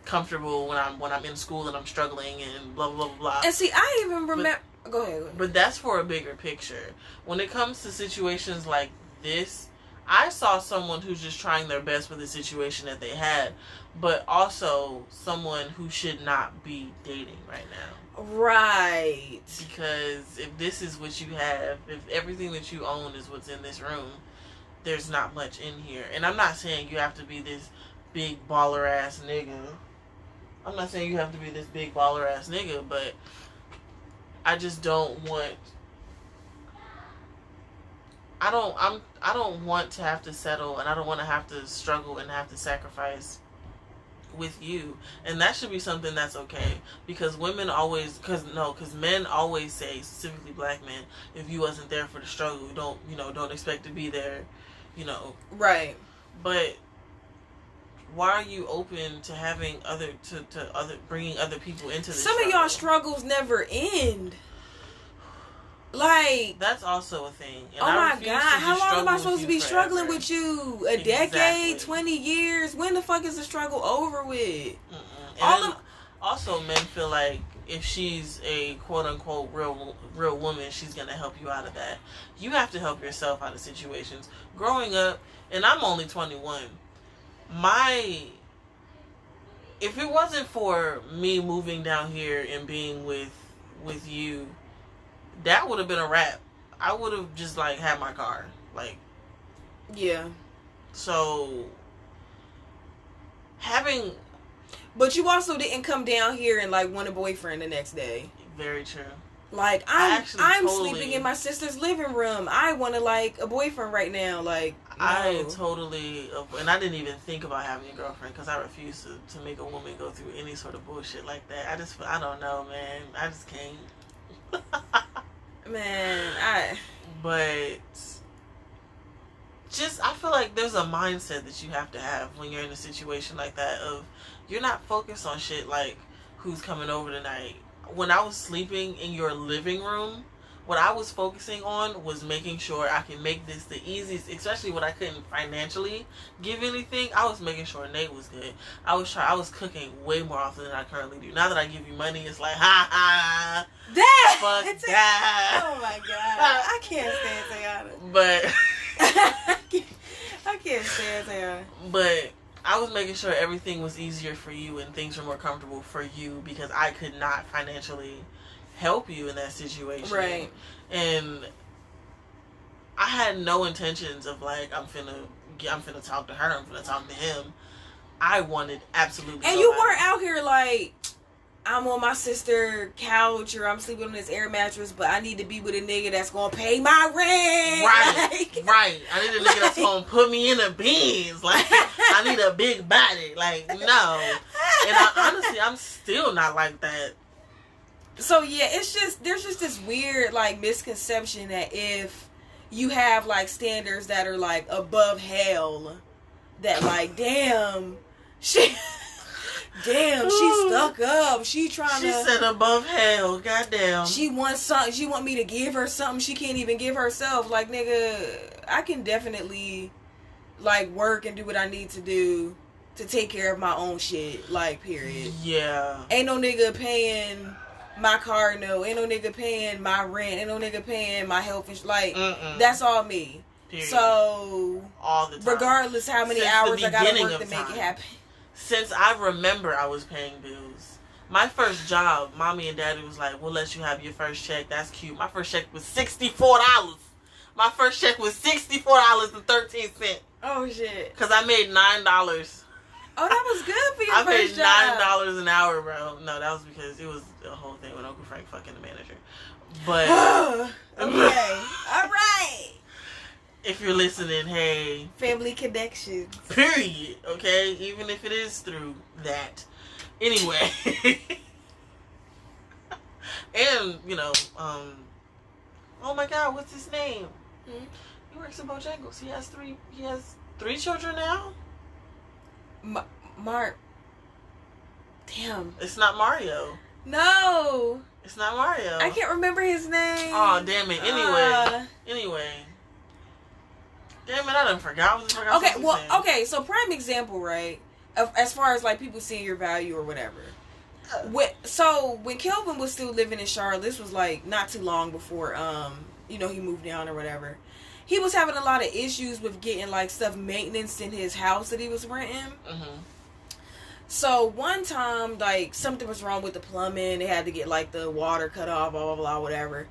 comfortable when I'm in school and I'm struggling and blah blah blah blah. And see, I even remember. Go ahead. But that's for a bigger picture. When it comes to situations like this, I saw someone who's just trying their best with the situation that they had, but also someone who should not be dating right now. Right. Because if this is what you have, if everything that you own is what's in this room, there's not much in here. And I'm not saying you have to be this big baller ass nigga. I'm not saying you have to be this big baller ass nigga, but I just don't want. I don't want to have to settle, and I don't want to have to struggle and have to sacrifice with you. And that should be something that's okay, because women always, because men always say, specifically black men, if you wasn't there for the struggle, don't expect to be there, Right. But why are you open to having bringing other people into this? Some of y'all struggles never end. Like, that's also a thing. And oh my God, how long am I supposed to be forever. struggling with you? A decade, 20 years? When the fuck is the struggle over with? Also, men feel like if she's a quote unquote real woman, she's gonna help you out of that. You have to help yourself out of situations. Growing up, and I'm only 21. If it wasn't for me moving down here and being with you, that would have been a wrap. I would have just had my car, Yeah. So having. But you also didn't come down here and want a boyfriend the next day. Very true. I'm sleeping in my sister's living room. I want a boyfriend right now. No. I totally, and I didn't even think about having a girlfriend because I refuse to make a woman go through any sort of bullshit like that. I don't know, man. I just can't. Man, But I feel like there's a mindset that you have to have when you're in a situation like that of you're not focused on shit like who's coming over tonight. When I was sleeping in your living room, what I was focusing on was making sure I can make this the easiest, especially when I couldn't financially give anything. I was making sure Nate was good. I was cooking way more often than I currently do. Now that I give you money, it's like, ha ha. Fuck that. Oh my God. I can't stand Tayana. But I can't stand Tayana. But I was making sure everything was easier for you and things were more comfortable for you because I could not financially help you in that situation. Right. And I had no intentions of I'm finna talk to her, I'm finna talk to him. I wanted absolutely And you weren't out here I'm on my sister's couch or I'm sleeping on this air mattress, but I need to be with a nigga that's gonna pay my rent. Right, right. I need a nigga that's gonna put me in a Benz. I need a big body. No. And honestly, I'm still not like that. So yeah, there's just this weird misconception that if you have standards that are above hell, that damn she stuck up. She said above hell. Goddamn. She wants something. She want me to give her something she can't even give herself. Nigga, I can definitely work and do what I need to do to take care of my own shit. Period. Yeah. Ain't no nigga paying my car note. Ain't no nigga paying my rent. Ain't no nigga paying my health insurance. That's all me. Period. So all the time. Regardless how many hours I gotta work to make it happen. Since I remember I was paying bills. My first job, mommy and daddy was like, we'll let you have your first check. That's cute. My first check was $64. My first check was $64.13. Oh shit. Because I made $9. Oh, that was good for your first job. I made $9 an hour, bro. No, that was because it was the whole thing with Uncle Frank fucking the manager. But okay. Alright. If you're listening, hey. Family connections. Period. Okay? Even if it is through that. Anyway. And, oh my God, what's his name? He works at Bojangles. He has three children now? Mark. Damn. It's not Mario. No. It's not Mario. I can't remember his name. Oh, damn it. Anyway. Damn it, I done forgot. Okay, so prime example, right? As far as people seeing your value or whatever. When Kelvin was still living in Charlotte, this was not too long before he moved down or whatever. he was having a lot of issues with getting like stuff maintenance in his house that he was renting. Mm-hmm. So one time, like, something was wrong with the plumbing. They had to get like the water cut off, blah blah blah, whatever.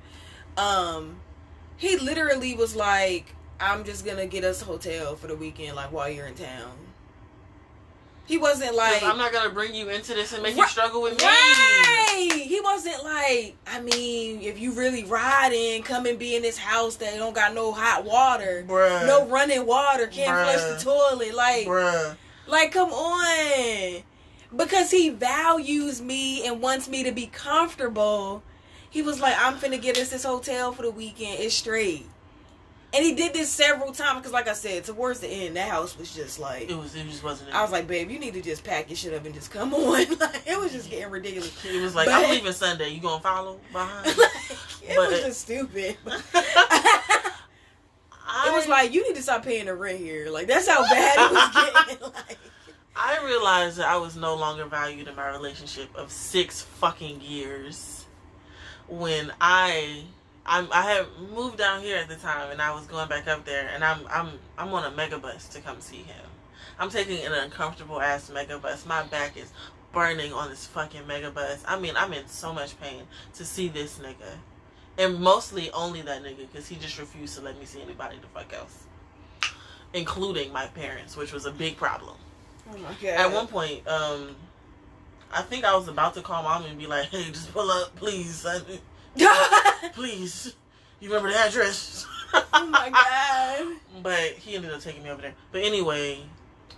He literally was like, I'm just gonna get us a hotel for the weekend, like, while you're in town. He wasn't like, I'm not gonna bring you into this and make you struggle with me. Right. He wasn't like, I mean, if you really riding, come and be in this house that don't got no hot water, Bruh. no running water, can't Bruh. flush the toilet, like, Bruh. like, come on. Because he values me and wants me to be comfortable. He was like, I'm finna get us this hotel for the weekend. It's straight. And he did this several times because, like I said, towards the end, that house was just like... It just wasn't... I was like, babe, you need to just pack your shit up and just come on. Like, it was just getting ridiculous. It was like, I'm leaving Sunday. You gonna follow behind? Like, it was just stupid. It was like, you need to stop paying the rent here. Like, that's how bad it was getting. Like, I realized that I was no longer valued in my relationship of 6 fucking years when I had moved down here at the time and I was going back up there and I'm on a mega bus to come see him. I'm taking an uncomfortable ass mega bus. My back is burning on this fucking mega bus. I mean, I'm in so much pain to see this nigga. And mostly only that nigga because he just refused to let me see anybody the fuck else. Including my parents, which was a big problem. oh my God. At one point, I think I was about to call mom and be like, hey, just pull up, please. Please. You remember the address? Oh my God. But he ended up taking me over there. But anyway,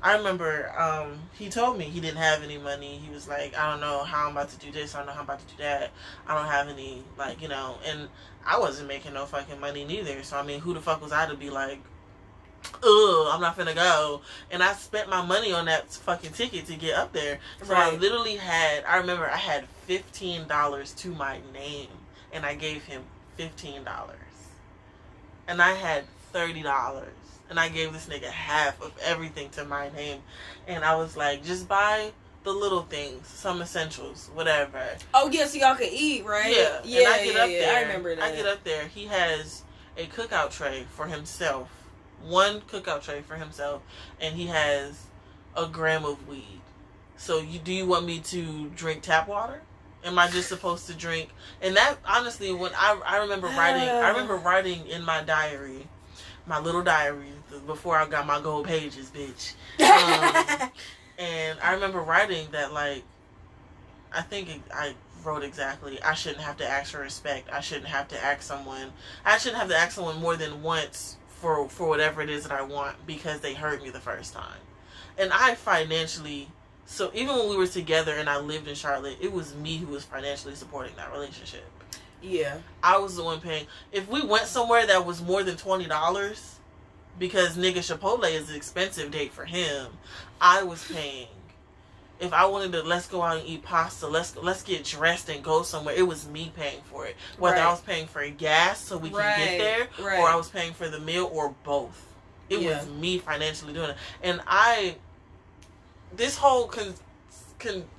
I remember he told me he didn't have any money. He was like, I don't know how I'm about to do this. I don't know how I'm about to do that. I don't have any, like, you know. And I wasn't making no fucking money neither. So, I mean, who the fuck was I to be like, ugh, I'm not finna go. And I spent my money on that fucking ticket to get up there. So Right. I literally had, I remember I had $15 to my name. And I gave him $15. And I had $30. And I gave this nigga half of everything to my name. And I was like, just buy the little things, some essentials, whatever. Oh, yeah, so y'all could eat, right? Yeah. Yeah, And I get up there. I remember that. I get up there. He has a cookout tray for himself. One cookout tray for himself. And he has a gram of weed. So do you want me to drink tap water? Am I just supposed to drink? And that, honestly, when I remember writing in my diary, my little diary, before I got my gold pages, bitch. And I remember writing that, like, I wrote exactly, I shouldn't have to ask for respect. I shouldn't have to ask someone more than once for whatever it is that I want because they hurt me the first time. And I financially... So even when we were together and I lived in Charlotte, it was me who was financially supporting that relationship. Yeah. I was the one paying. If we went somewhere that was more than $20, because nigga Chipotle is an expensive date for him, I was paying. If I wanted to, let's go out and eat pasta, let's get dressed and go somewhere, it was me paying for it. Whether Right. I was paying for gas so we can get there, Right. or I was paying for the meal, or both. It was me financially doing it. And this whole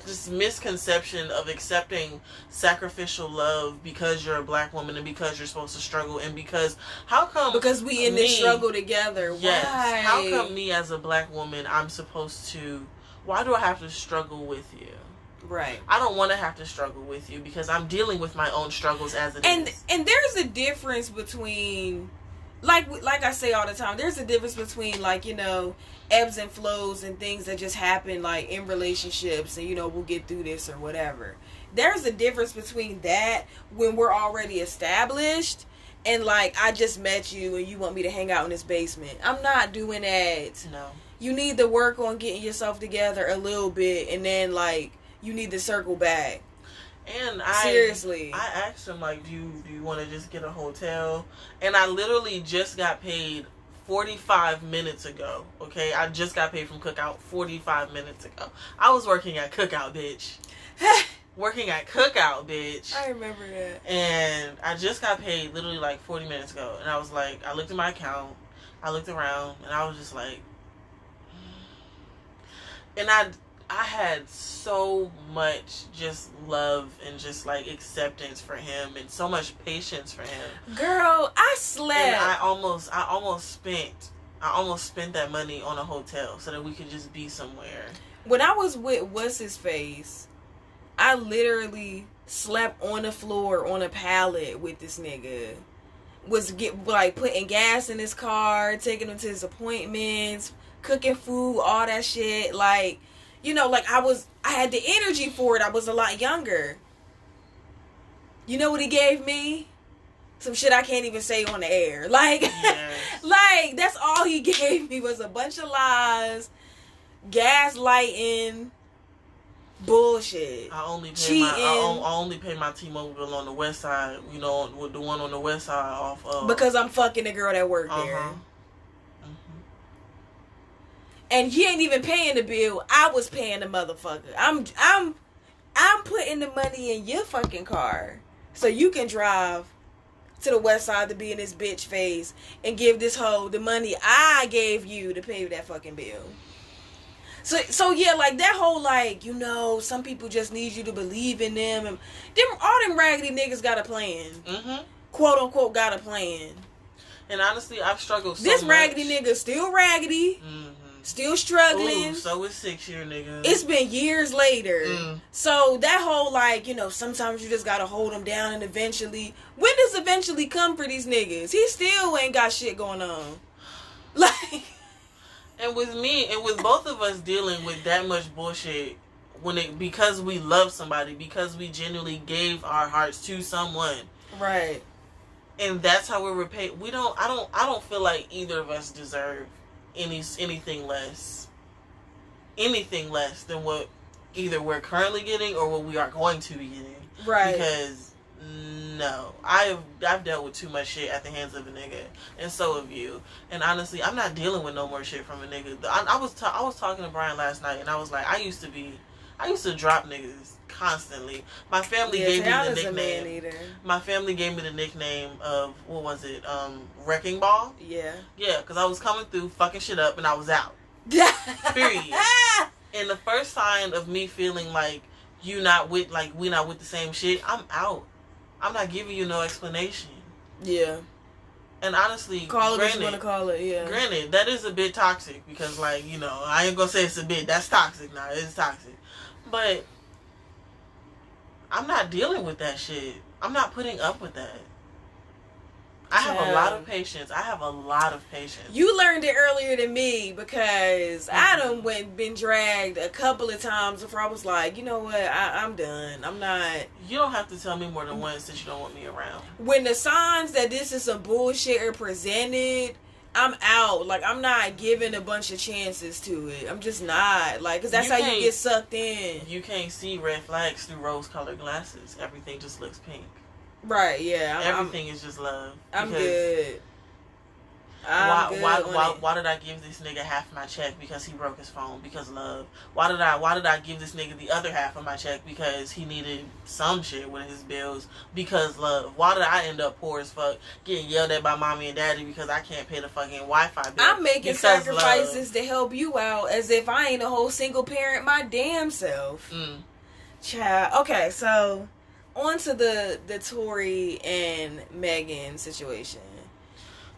this misconception of accepting sacrificial love because you're a black woman and because you're supposed to struggle and because because we in this struggle together. Yes. Why? How come me as a black woman why do I have to struggle with you? Right. I don't want to have to struggle with you because I'm dealing with my own struggles as it is. And there's a difference between like I say all the time, there's a difference between, like, you know, ebbs and flows and things that just happen, like, in relationships and, you know, we'll get through this or whatever. There's a difference between that when we're already established and, like, I just met you and you want me to hang out in this basement. I'm not doing that. No. You need to work on getting yourself together a little bit and then, like, you need to circle back. And Seriously. I asked him, like, do you want to just get a hotel? And I literally just got paid 45 minutes ago, okay? I just got paid from Cookout 45 minutes ago. I was working at Cookout, bitch. Working at Cookout, bitch. I remember that. And I just got paid literally like 40 minutes ago. And I was like, I looked at my account, I looked around, and I was just like... And I had so much just love and just like acceptance for him and so much patience for him. Girl, I slept. And I almost spent that money on a hotel so that we could just be somewhere. When I was with what's his face, I literally slept on the floor on a pallet with this nigga. Was putting gas in his car, taking him to his appointments, cooking food, all that shit. Like, you know, like I had the energy for it. I was a lot younger. You know what he gave me? Some shit I can't even say on the air. Like, yes. like that's all he gave me was a bunch of lies, gaslighting, bullshit. I only pay my T-Mobile bill on the west side. You know, with the one on the west side off of because I'm fucking the girl that worked there. Mm-hmm. And he ain't even paying the bill. I was paying the motherfucker. I'm putting the money in your fucking car so you can drive to the west side to be in this bitch face and give this hoe the money I gave you to pay that fucking bill. So yeah, like that whole like, you know, some people just need you to believe in them, and all them raggedy niggas got a plan. Mm-hmm. Quote unquote got a plan. And honestly, I've struggled so this much. Raggedy nigga still raggedy. Mm-hmm. Still struggling. Ooh, so is 6 year nigga. It's been years later. Mm. So that whole like, you know, sometimes you just gotta hold them down, and eventually, when does eventually come for these niggas? He still ain't got shit going on. Like, and with me and with both of us dealing with that much bullshit because we love somebody, because we genuinely gave our hearts to someone. right. And that's how we're repaid. I don't feel like either of us deserve anything less than what either we're currently getting or what we are going to be getting. Right. Because no, I've dealt with too much shit at the hands of a nigga, and so have you. And honestly, I'm not dealing with no more shit from a nigga. I was talking to Brian last night, and I was like, I used to drop niggas constantly. My family gave me the nickname. My family gave me the nickname of, what was it? Wrecking Ball. Yeah. Yeah, because I was coming through, fucking shit up, and I was out. Period. And the first sign of me feeling like we not with the same shit, I'm out. I'm not giving you no explanation. Yeah. And honestly, call it what you want to call it. Yeah. Granted, that is a bit toxic because, like, you know, I ain't gonna say it's a bit. That's toxic. Nah, it's toxic. But I'm not dealing with that shit. I'm not putting up with that. I have a lot of patience. You learned it earlier than me because I done been dragged a couple of times before I was like, you know what, I'm done. I'm not. You don't have to tell me more than once that you don't want me around. When the signs that this is some bullshit are presented, I'm out. Like, I'm not giving a bunch of chances to it. I'm just not. Like, because that's how you get sucked in. You can't see red flags through rose-colored glasses. Everything just looks pink. Right, yeah. Everything is just love. I'm good. Why did I give this nigga half my check because he broke his phone? Because love. Why did I give this nigga the other half of my check because he needed some shit with his bills? Because love. Why did I end up poor as fuck, getting yelled at by mommy and daddy because I can't pay the fucking Wi-Fi bill? I'm making sacrifices to help you out as if I ain't a whole single parent my damn self. Child. Okay, so on to the Tory and Megan situation.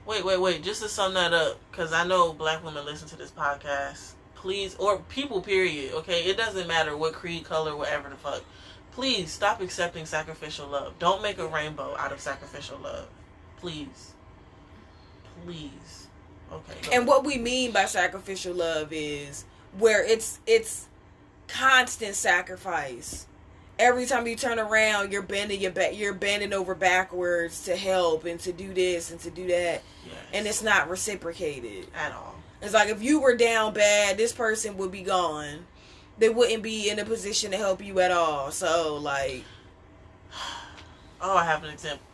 Wait. Just to sum that up, because I know black women listen to this podcast. Please, or people, period, okay? It doesn't matter what creed, color, whatever the fuck. Please, stop accepting sacrificial love. Don't make a rainbow out of sacrificial love. Please. Please. Okay. And what we mean by sacrificial love is where it's constant sacrifice. Every time you turn around, you're bending over backwards to help and to do this and to do that. Yes. And it's not reciprocated at all. It's like if you were down bad, this person would be gone. They wouldn't be in a position to help you at all. So, like, oh, I have an example.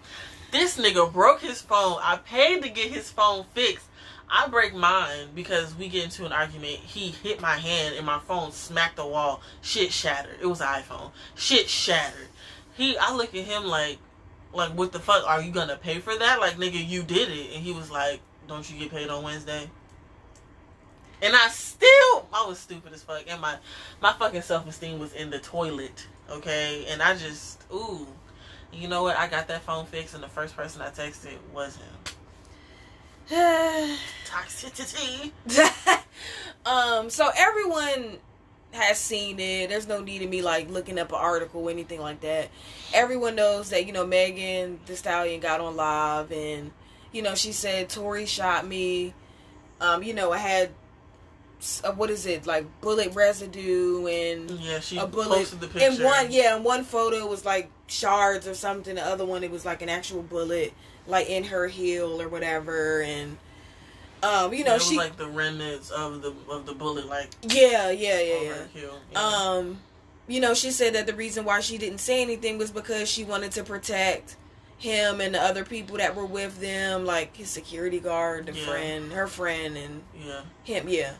This nigga broke his phone. I paid to get his phone fixed. I break mine because we get into an argument. He hit my hand and my phone smacked the wall. Shit shattered. It was an iPhone. Shit shattered. I look at him like, what the fuck? Are you gonna pay for that? Like, nigga, you did it. And he was like, don't you get paid on Wednesday? And I was stupid as fuck. And my fucking self-esteem was in the toilet. Okay? And I just, ooh. You know what? I got that phone fixed, and the first person I texted was him. Toxicity. So everyone has seen it. There's no need of me like looking up an article or anything like that. Everyone knows that, you know, Megan Thee Stallion got on live and, you know, she said Tory shot me. You know, I had what is it, like bullet residue and she a bullet posted the picture. In one photo it was like shards or something. The other one it was like an actual bullet like in her heel or whatever. And you know, it was like the remnants of the bullet, like yeah. Her heel. Yeah. You know, she said that the reason why she didn't say anything was because she wanted to protect him and the other people that were with them, like his security guard, her friend, and him. Yeah.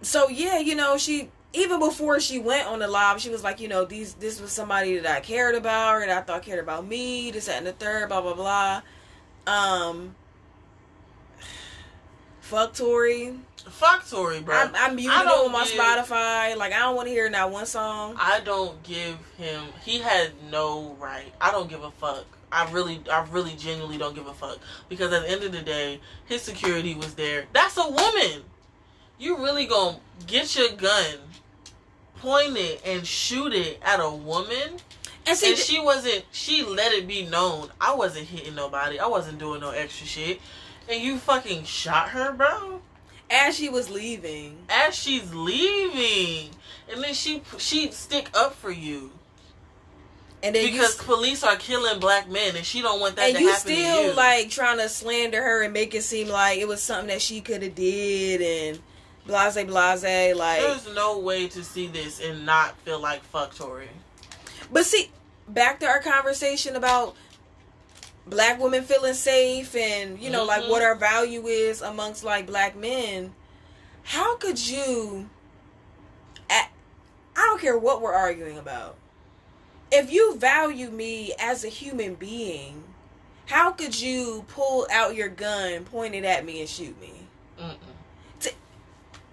So yeah, you know, she, even before she went on the live, she was like, you know, this was somebody that I cared about, and I thought cared about me, this, that, and the third, blah, blah, blah. Fuck Tory. Fuck Tory, bro. I'm muting him on my Spotify. Like, I don't want to hear not one song. I don't give him. He had no right. I don't give a fuck. I really genuinely don't give a fuck. Because at the end of the day, his security was there. That's a woman. You really gonna get your gun, point it, and shoot it at a woman? And she let it be known, I wasn't hitting nobody. I wasn't doing no extra shit. And you fucking shot her, bro? As she was leaving. As she's leaving. And then she stick up for you. And then because police are killing black men and she don't want that to happen to you. And you still like trying to slander her and make it seem like it was something that she could have did and blase. Like, there's no way to see this and not feel like fuck Tory. But see, back to our conversation about black women feeling safe and, you know, like what our value is amongst like black men. How could you, I don't care what we're arguing about, if you value me as a human being, how could you pull out your gun, point it at me, and shoot me?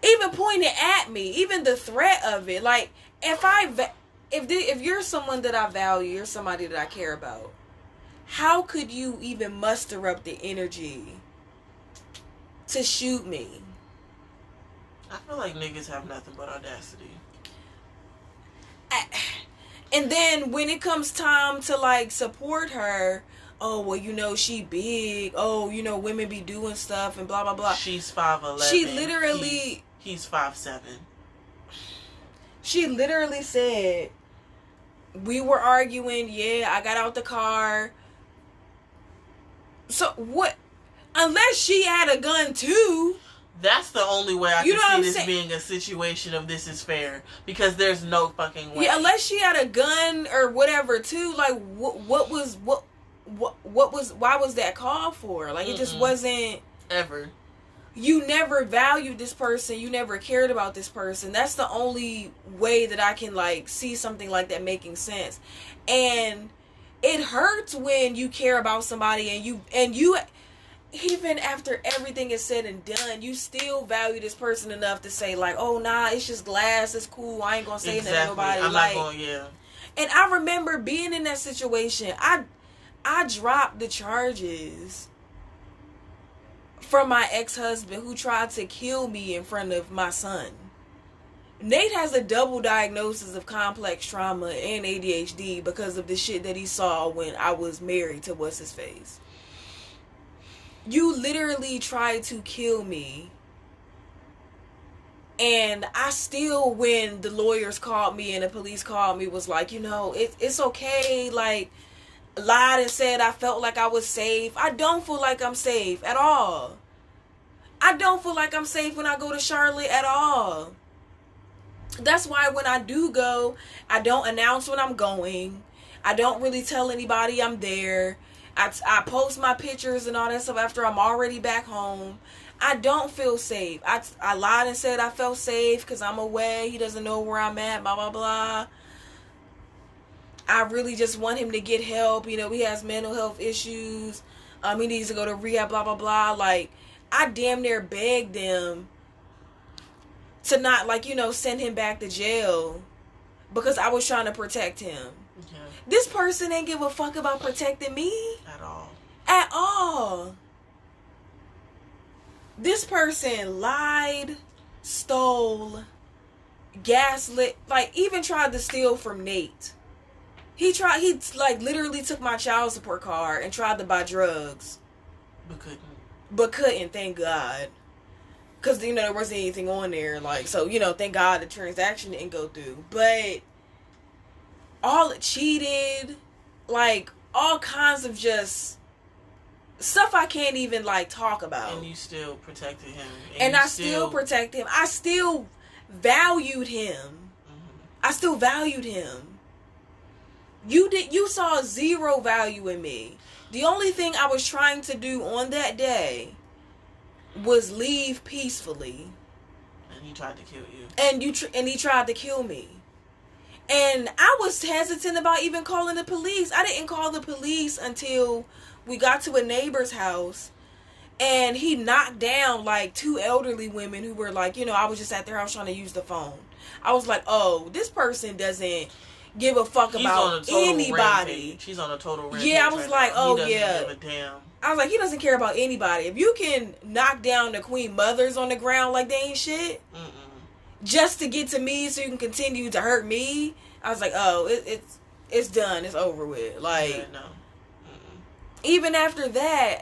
Even point it at me, even the threat of it. Like, if you're someone that I value, you're somebody that I care about, how could you even muster up the energy to shoot me? I feel like niggas have nothing but audacity. And then when it comes time to like support her, oh, well, you know, she big. Oh, you know, women be doing stuff and blah, blah, blah. She's 5'11". She literally... He's 5'7". She literally said, we were arguing, I got out the car. So what? Unless she had a gun too. That's the only way I can see this being a situation of this is fair. Because there's no fucking way. Yeah, unless she had a gun or whatever too. Like, why was that called for? Like, it just wasn't. Ever. You never valued this person. You never cared about this person. That's the only way that I can like see something like that making sense. And it hurts when you care about somebody and you even after everything is said and done, you still value this person enough to say like, oh nah, it's just glass, it's cool, I ain't gonna say nothing to nobody. I'm like, not going, And I remember being in that situation. I dropped the charges from my ex-husband who tried to kill me in front of my son. Nate has a double diagnosis of complex trauma and ADHD because of the shit that he saw when I was married to what's-his-face. You literally tried to kill me. And I still, when the lawyers called me and the police called me, was like, you know, it's okay. Like, lied and said I felt like I was safe. I don't feel like I'm safe at all. I don't feel like I'm safe when I go to Charlotte at all. That's why when I do go, I don't announce when I'm going. I don't really tell anybody I'm there. I post my pictures and all that stuff after I'm already back home. I don't feel safe. I lied and said I felt safe because I'm away. He doesn't know where I'm at, blah, blah, blah. I really just want him to get help. You know, he has mental health issues. He needs to go to rehab, blah, blah, blah. Like, I damn near begged them to not, like, you know, send him back to jail because I was trying to protect him. Okay. This person ain't give a fuck about protecting me. At all. At all. This person lied, stole, gaslit, like, even tried to steal from Nate. He like, literally took my child support card and tried to buy drugs. But couldn't, thank God. Because, you know, there wasn't anything on there, like, so, you know, thank God the transaction didn't go through. But all cheated, like, all kinds of just stuff I can't even, like, talk about. And you still protected him. And I still protected him. I still valued him. Mm-hmm. I still valued him. You saw zero value in me. The only thing I was trying to do on that day was leave peacefully. And he tried to kill you. And he tried to kill me. And I was hesitant about even calling the police. I didn't call the police until we got to a neighbor's house. And he knocked down, like, 2 elderly women who were like, you know, I was just at their house trying to use the phone. I was like, oh, this person doesn't give a fuck about anybody. Rampage. He's on a total rampage. Yeah, I was like, oh, yeah. Give a damn. I was like, he doesn't care about anybody. If you can knock down the queen mothers on the ground like they ain't shit, just to get to me so you can continue to hurt me, I was like, oh, it's done. It's over with. Like, yeah, no. Even after that,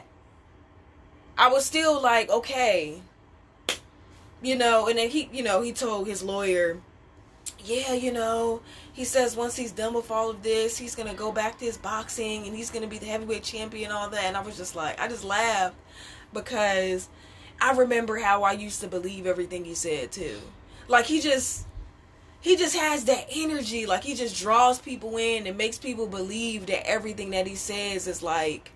I was still like, okay. You know, and then he told his lawyer, yeah, you know, he says once he's done with all of this, he's going to go back to his boxing and he's going to be the heavyweight champion and all that. And I was just like, I just laughed because I remember how I used to believe everything he said too. Like, he just has that energy. Like, he just draws people in and makes people believe that everything that he says is like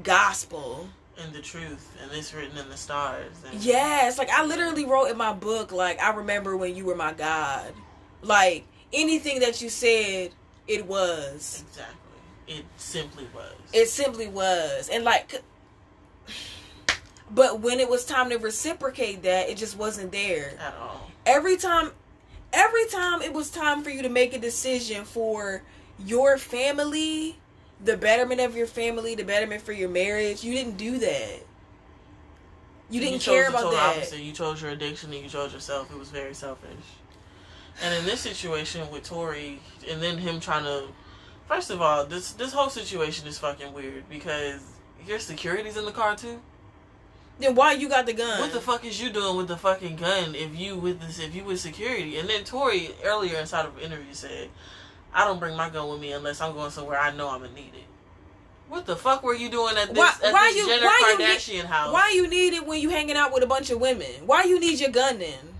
gospel. And the truth. And it's written in the stars. And yes. Like, I literally wrote in my book, like, I remember when you were my God. Like, anything that you said, it was. Exactly. It simply was. It simply was. And, like, but when it was time to reciprocate that, it just wasn't there. At all. Every time it was time for you to make a decision for your family, the betterment of your family, the betterment for your marriage, you didn't do that. You didn't care about that. Opposite. You chose your addiction and you chose yourself. It was very selfish. And in this situation with Tory, and then him trying to, first of all, this whole situation is fucking weird because your security's in the car too. Then why you got the gun? What the fuck is you doing with the fucking gun if you with security? And then Tory earlier inside of an interview said, I don't bring my gun with me unless I'm going somewhere I know I'm gonna need it. What the fuck were you doing at this Jenner Kardashian house? Why you need it when you hanging out with a bunch of women? Why you need your gun then?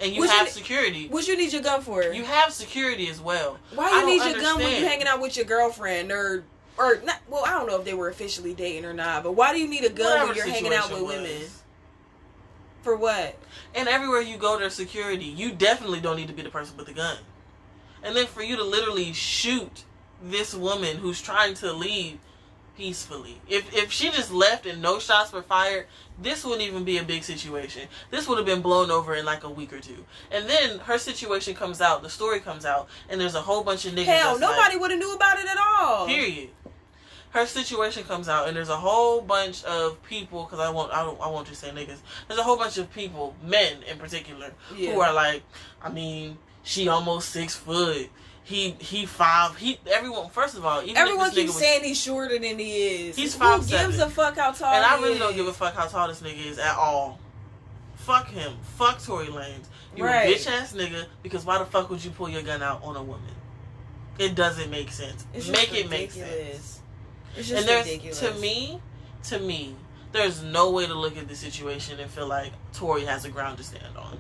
And you have security. What you need your gun for? You have security as well. Why you need your gun when you hanging out with your girlfriend or not? Well, I don't know if they were officially dating or not, but why do you need a gun when you're hanging out with women? For what? And everywhere you go, there's security. You definitely don't need to be the person with the gun. And then for you to literally shoot this woman who's trying to leave peacefully. If she just left and no shots were fired, this wouldn't even be a big situation. This would have been blown over in like a week or two. And then her situation comes out, the story comes out, and there's a whole bunch of niggas. Hell, nobody would have knew about it at all. Period. Her situation comes out, and there's a whole bunch of people, because I won't just say niggas. There's a whole bunch of people, men in particular, who are like, I mean, she almost 6 foot. He 5. Everyone. First of all, everyone keeps saying he's shorter than he is. He's 5'7". Who gives a fuck how tall? And I really don't give a fuck how tall this nigga is at all. Fuck him. Fuck Tory Lanez. You're a bitch ass nigga. Because why the fuck would you pull your gun out on a woman? It doesn't make sense. Make it make sense. It's just ridiculous. To me, there's no way to look at the situation and feel like Tory has a ground to stand on.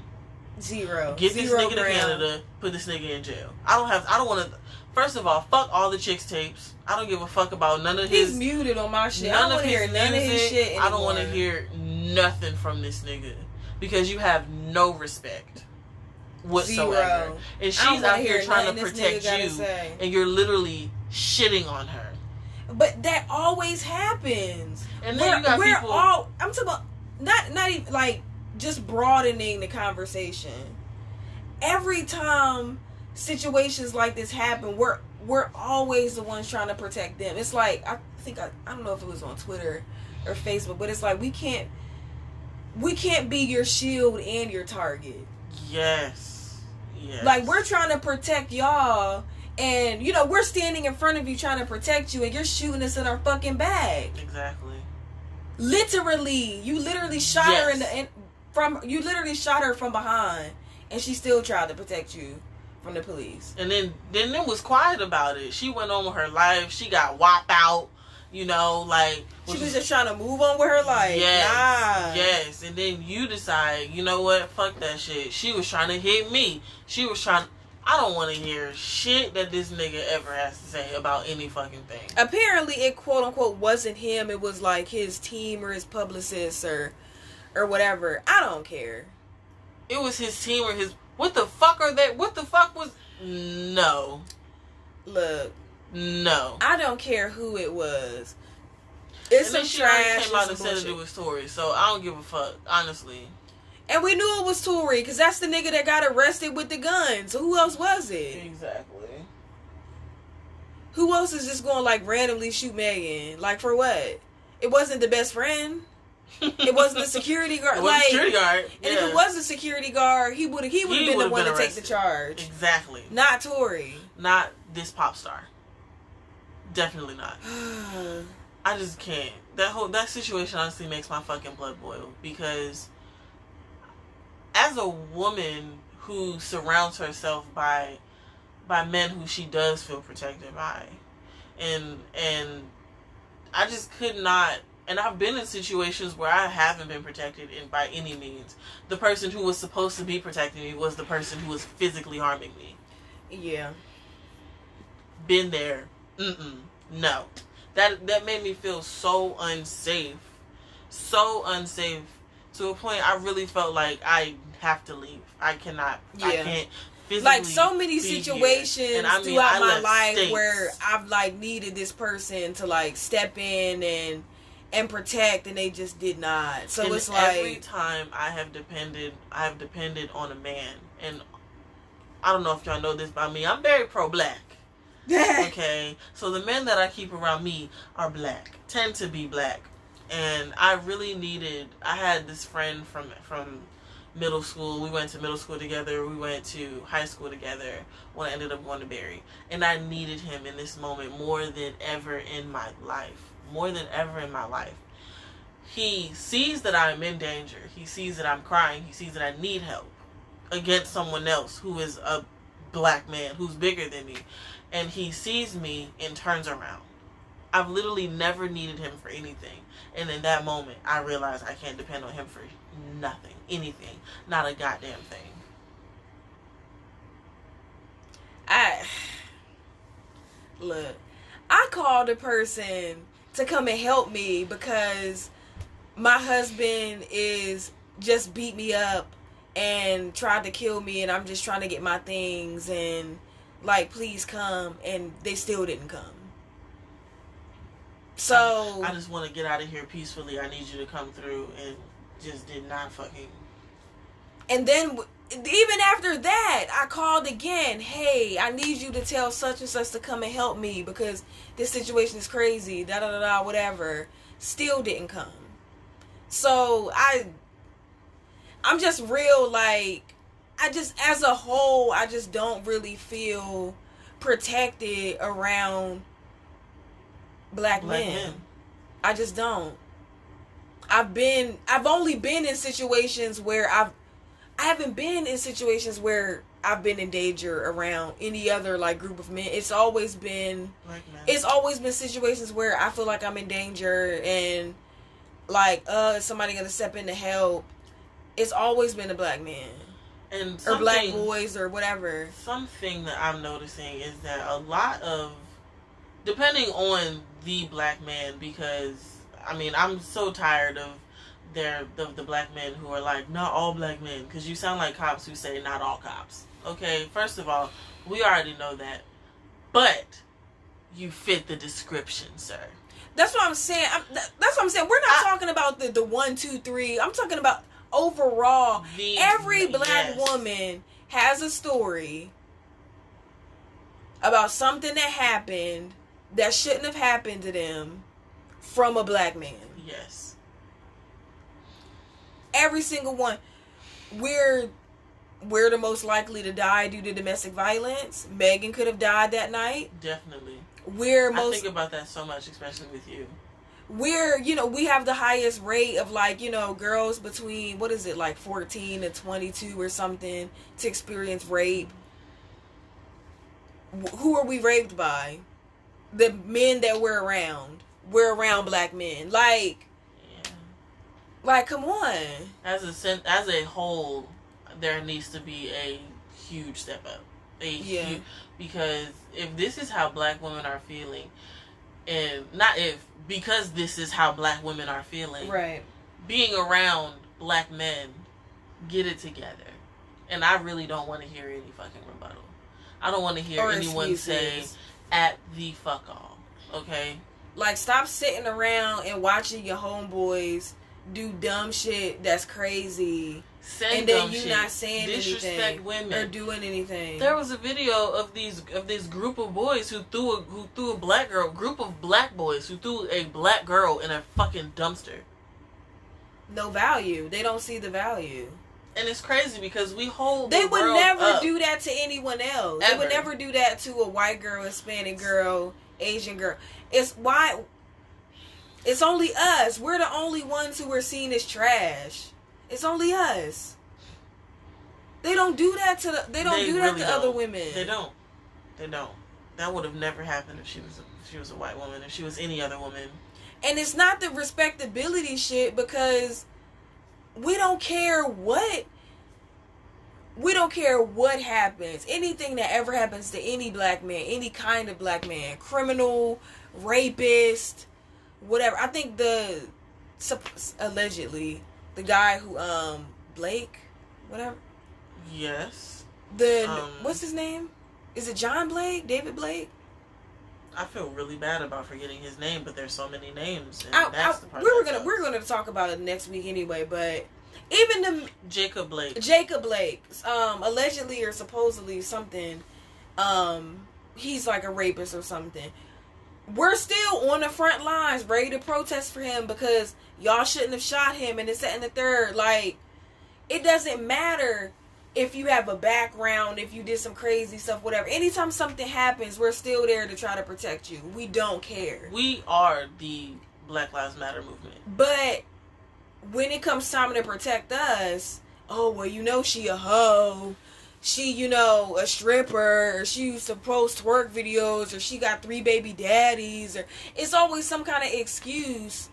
Zero. Get this nigga to Canada, put this nigga in jail. I don't want to. First of all, fuck all the chicks tapes. I don't give a fuck about none of his. He's muted on my shit. I don't want to hear none of his shit anymore. I don't want to hear nothing from this nigga because you have no respect whatsoever. Zero. And she's out here trying to protect you, and you're literally shitting on her. But that always happens. And then you got people. I'm talking about not even like just broadening the conversation. Every time situations like this happen, we're always the ones trying to protect them. It's like I don't know if it was on Twitter or Facebook, but it's like we can't be your shield and your target. Yes. Like, we're trying to protect y'all, and you know we're standing in front of you trying to protect you, and you're shooting us in our fucking back. Exactly. Literally, you literally shot her you literally shot her from behind, and she still tried to protect you from the police. And then it was quiet about it. She went on with her life. She got whopped out. You know, like she was just trying to move on with her life. Yes. And then you decide, you know what? Fuck that shit. She was trying to hit me. I don't want to hear shit that this nigga ever has to say about any fucking thing. Apparently, it quote unquote wasn't him. It was like his team or his publicist or whatever. I don't care. It was his team or his. What the fuck are they? What the fuck was? No. Look. No. I don't care who it was. It's some trash. Came out and said it was Tory, so I don't give a fuck, honestly. And we knew it was Tory because that's the nigga that got arrested with the gun. So who else was it? Exactly. Who else is just going like randomly shoot Megan? Like for what? It wasn't the best friend. It wasn't the security guard. It was the security guard. And if it was the security guard, he would have been the one to take the charge. Exactly. Not Tory. Not this pop star. Definitely not. I just can't. That situation honestly makes my fucking blood boil, because as a woman who surrounds herself by men who she does feel protected by, and I just could not. And I've been in situations where I haven't been protected by any means. The person who was supposed to be protecting me was the person who was physically harming me. Yeah. Been there. No. That made me feel so unsafe. So unsafe. To a point I really felt like I have to leave. I cannot. Yeah. I can't physically. Like so many situations throughout my life states where I've like needed this person to like step in and protect, and they just did not. So and it's like every time I have depended on a man, and I don't know if y'all know this about me, I'm very pro-black. Okay, so the men that I keep around me are black, tend to be black, and I had this friend from middle school. We went to middle school together, we went to high school together when I ended up going to Barry, and I needed him in this moment more than ever in my life. He sees that I'm in danger, he sees that I'm crying, he sees that I need help against someone else who is a black man who's bigger than me. And he sees me and turns around. I've literally never needed him for anything. And in that moment, I realized I can't depend on him for nothing. Anything. Not a goddamn thing. I called a person to come and help me because my husband is just beat me up and tried to kill me, and I'm just trying to get my things, and like, please come, and they still didn't come. So I just want to get out of here peacefully. I need you to come through, and just did not fucking. And then even after that, I called again. Hey, I need you to tell such and such to come and help me because this situation is crazy. Da da da da. Whatever. Still didn't come. So I'm just real like. As a whole, I just don't really feel protected around black men. I just don't. I've only been in situations where I haven't been in situations where I've been in danger around any other like group of men. It's always been situations where I feel like I'm in danger and like is somebody gonna step in to help. It's always been a black man. Or black boys or whatever. Something that I'm noticing is that a lot of, depending on the black man, because I mean I'm so tired of the black men who are like, not all black men, because you sound like cops who say not all cops. Okay, first of all, we already know that, but you fit the description, sir. That's what I'm saying. That's what I'm saying. We're not talking about the 1, 2, 3. I'm talking about overall. Every black woman has a story about something that happened that shouldn't have happened to them from a black man. Yes. Every single one. We're the most likely to die due to domestic violence. Megan could have died that night. Definitely. I think about that so much, especially with you. We have the highest rate of girls between, 14 and 22 or something to experience rape. Who are we raped by? The men that we're around. We're around black men. Come on. As a whole, there needs to be a huge step up. Because if this is how black women are feeling, and because this is how black women are feeling, right? Being around black men, get it together. And I really don't want to hear any fucking rebuttal. I don't want to hear anyone say, "at the fuck all." Okay? Stop sitting around and watching your homeboys do dumb shit that's crazy. And then you not saying disrespect anything women or doing anything. There was a video of this group of boys who threw a black girl, group of black boys who threw a black girl in a fucking dumpster. No value. They don't see the value. And it's crazy because we hold They would never up. do that to anyone else. Ever. They would never do that to a white girl, Hispanic girl, Asian girl. It's only us. We're the only ones who are seen as trash. It's only us. They don't do that to other women. They don't. That would have never happened if she was a white woman, if she was any other woman. And it's not the respectability shit because we don't care what happens. Anything that ever happens to any black man, any kind of black man, criminal, rapist, whatever. I think allegedly the guy who Blake, whatever. Yes. What's his name? Is it John Blake? David Blake? I feel really bad about forgetting his name, but there's so many names. And we're gonna talk about it next week anyway. But even Jacob Blake, allegedly or supposedly something, he's like a rapist or something. We're still on the front lines, ready to protest for him because y'all shouldn't have shot him and this, that, and the third. It doesn't matter if you have a background, if you did some crazy stuff, whatever. Anytime something happens, we're still there to try to protect you. We don't care. We are the Black Lives Matter movement. But when it comes time to protect us, she a hoe. She, a stripper, or she used to post twerk videos, or she got 3 baby daddies, or it's always some kind of excuse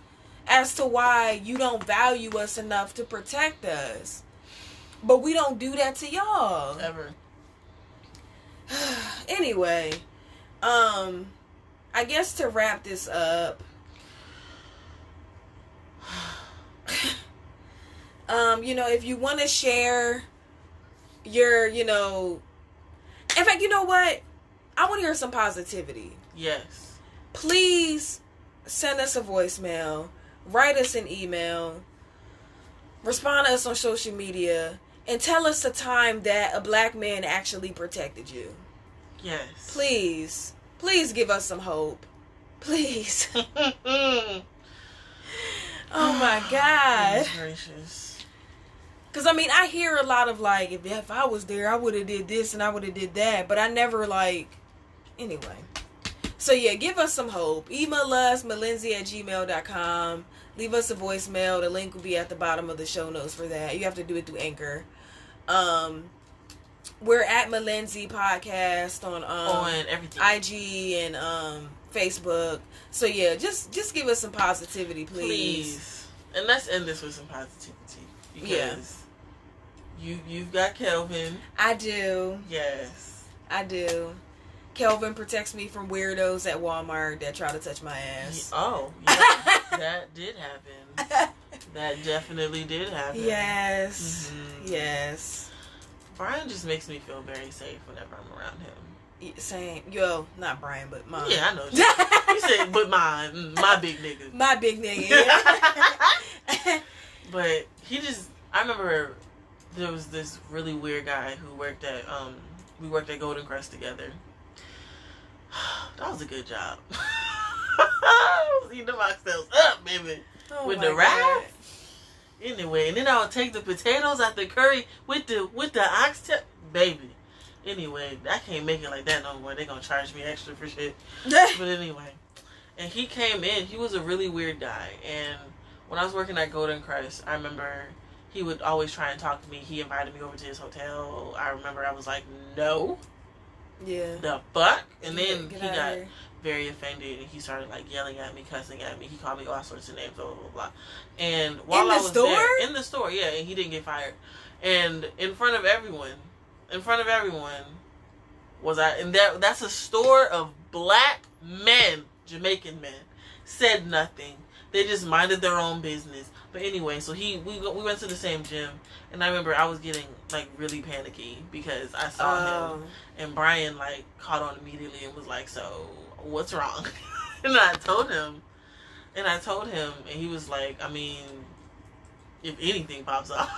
as to why you don't value us enough to protect us. But we don't do that to y'all. Ever. Anyway, I guess to wrap this up, if you want to share your, in fact, you know what? I want to hear some positivity. Yes. Please send us a voicemail, write us an email, respond to us on social media, and tell us the time that a black man actually protected you. Yes. Please give us some hope. Please. Oh my God. Goodness gracious. Because, I hear a lot of, if I was there, I would have did this and I would have did that. But I never, anyway. So, yeah, give us some hope. Email us, melindsay@gmail.com. Leave us a voicemail. The link will be at the bottom of the show notes for that. You have to do it through Anchor. We're at Melindsay Podcast on everything. IG and Facebook. So, yeah, just give us some positivity, please. And let's end this with some positivity. Because you've got Kelvin. I do. Yes. I do. Kelvin protects me from weirdos at Walmart that try to touch my ass. That did happen. That definitely did happen. Yes. Mm-hmm. Yes. Brian just makes me feel very safe whenever I'm around him. Same. Yo, not Brian, but mine. Yeah, I know. You said, but my big nigga. My big nigga, yeah. But I remember there was this really weird guy who worked at, we worked at Golden Crest together. That was a good job. I was eating them oxtails up, baby. Oh with my the wrap. God. Anyway, and then I would take the potatoes out the curry with the oxtail, baby. Anyway, I can't make it like that no more. They gonna charge me extra for shit. But anyway, and he came in. He was a really weird guy. And when I was working at Golden Crest, I remember he would always try and talk to me. He invited me over to his hotel. I remember I was like, no. Yeah. The fuck? And then Get he out got here. very offended and he started like yelling at me, cussing at me. He called me all sorts of names, blah, blah, blah, blah. And while In the I was store? there, in the store, yeah, and he didn't get fired. And in front of everyone, that's a store of black men, Jamaican men, said nothing. They just minded their own business. But anyway, so we went to the same gym, and I remember I was getting like really panicky because I saw him, and Brian like caught on immediately and was like, "So what's wrong?" and I told him, and he was like, "I mean, if anything pops up."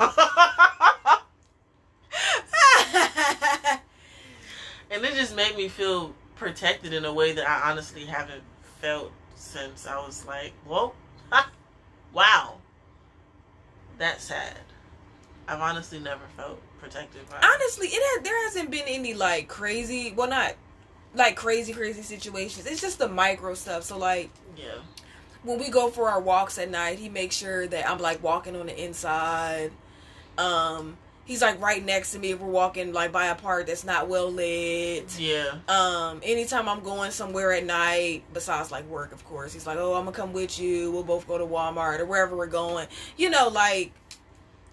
And it just made me feel protected in a way that I honestly haven't felt since I was like, whoa, wow, that's sad. I've honestly never felt protected by Honestly, there hasn't been any like crazy, well, not like crazy situations. It's just the micro stuff. So like, yeah, when we go for our walks at night, he makes sure that I'm like walking on the inside. He's like right next to me if we're walking like by a park that's not well lit. Yeah. Anytime I'm going somewhere at night, besides like work, of course, he's like, "Oh, I'm gonna come with you. We'll both go to Walmart or wherever we're going." You know, like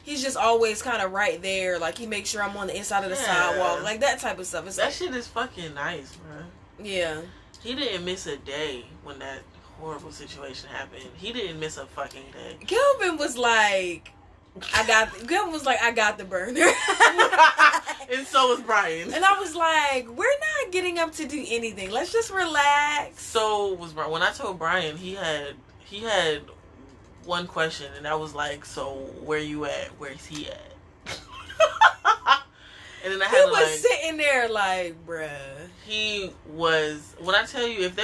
he's just always kind of right there. Like he makes sure I'm on the inside of the sidewalk, like that type of stuff. It's that like, shit is fucking nice, bro. yeah. He didn't miss a day when that horrible situation happened. He didn't miss a fucking day. Kelvin was like, I got the burner. And so was Brian. And I was like, we're not getting up to do anything. Let's just relax. So was Brian. When I told Brian, he had one question, and I was like, so where you at? Where's he at? And then I had He was sitting there like, bruh. He was, when I tell you, if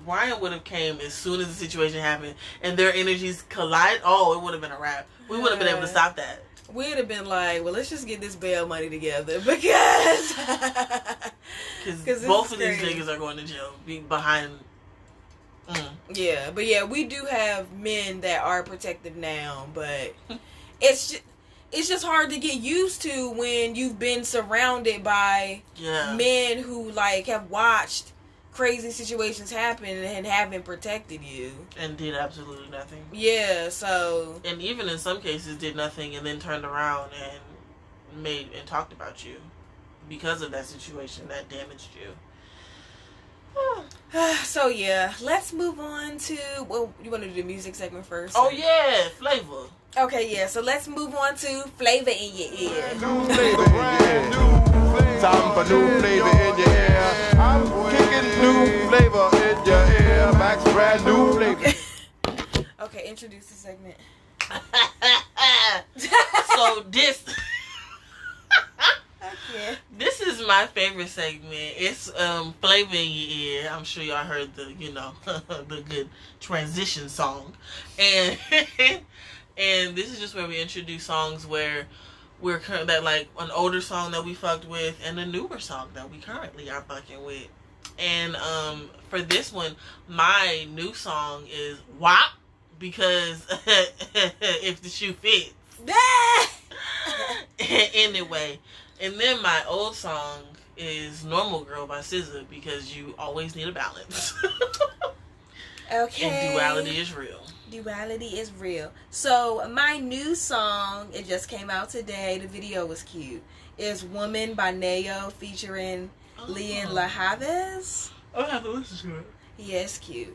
Brian would have came as soon as the situation happened and their energies collide, it would have been a wrap. We would have been able to stop that. We'd have been like, well, let's just get this bail money together because both of these niggas are going to jail behind. Yeah, but yeah, we do have men that are protective now, but it's just hard to get used to when you've been surrounded by men who like have watched crazy situations happen and haven't protected you and did absolutely nothing. Yeah, so, and even in some cases did nothing and then turned around and talked about you because of that situation that damaged you. So yeah, let's move on to, well, you want to do the music segment first? Oh yeah, Flava. Okay, yeah, so let's move on to Flava in Your Ear. New flavor, brand new flavor. Time for new flavor in your ear. I'm kicking new flavor in your ear. Max brand new flavor. Okay, introduce the segment. So this Okay. This is my favorite segment. It's Flava in Your Ear. I'm sure y'all heard the the good transition song. And and this is just where we introduce songs where that like an older song that we fucked with and a newer song that we currently are fucking with. And for this one, my new song is WAP because if the shoe fits. Anyway, and then my old song is Normal Girl by SZA because you always need a balance. Okay. And duality is real. Duality is real. So my new song, it just came out today. The video was cute. It's Woman by Nayo featuring Lianne Havas. I'll have to listen to it. Yeah, it's cute.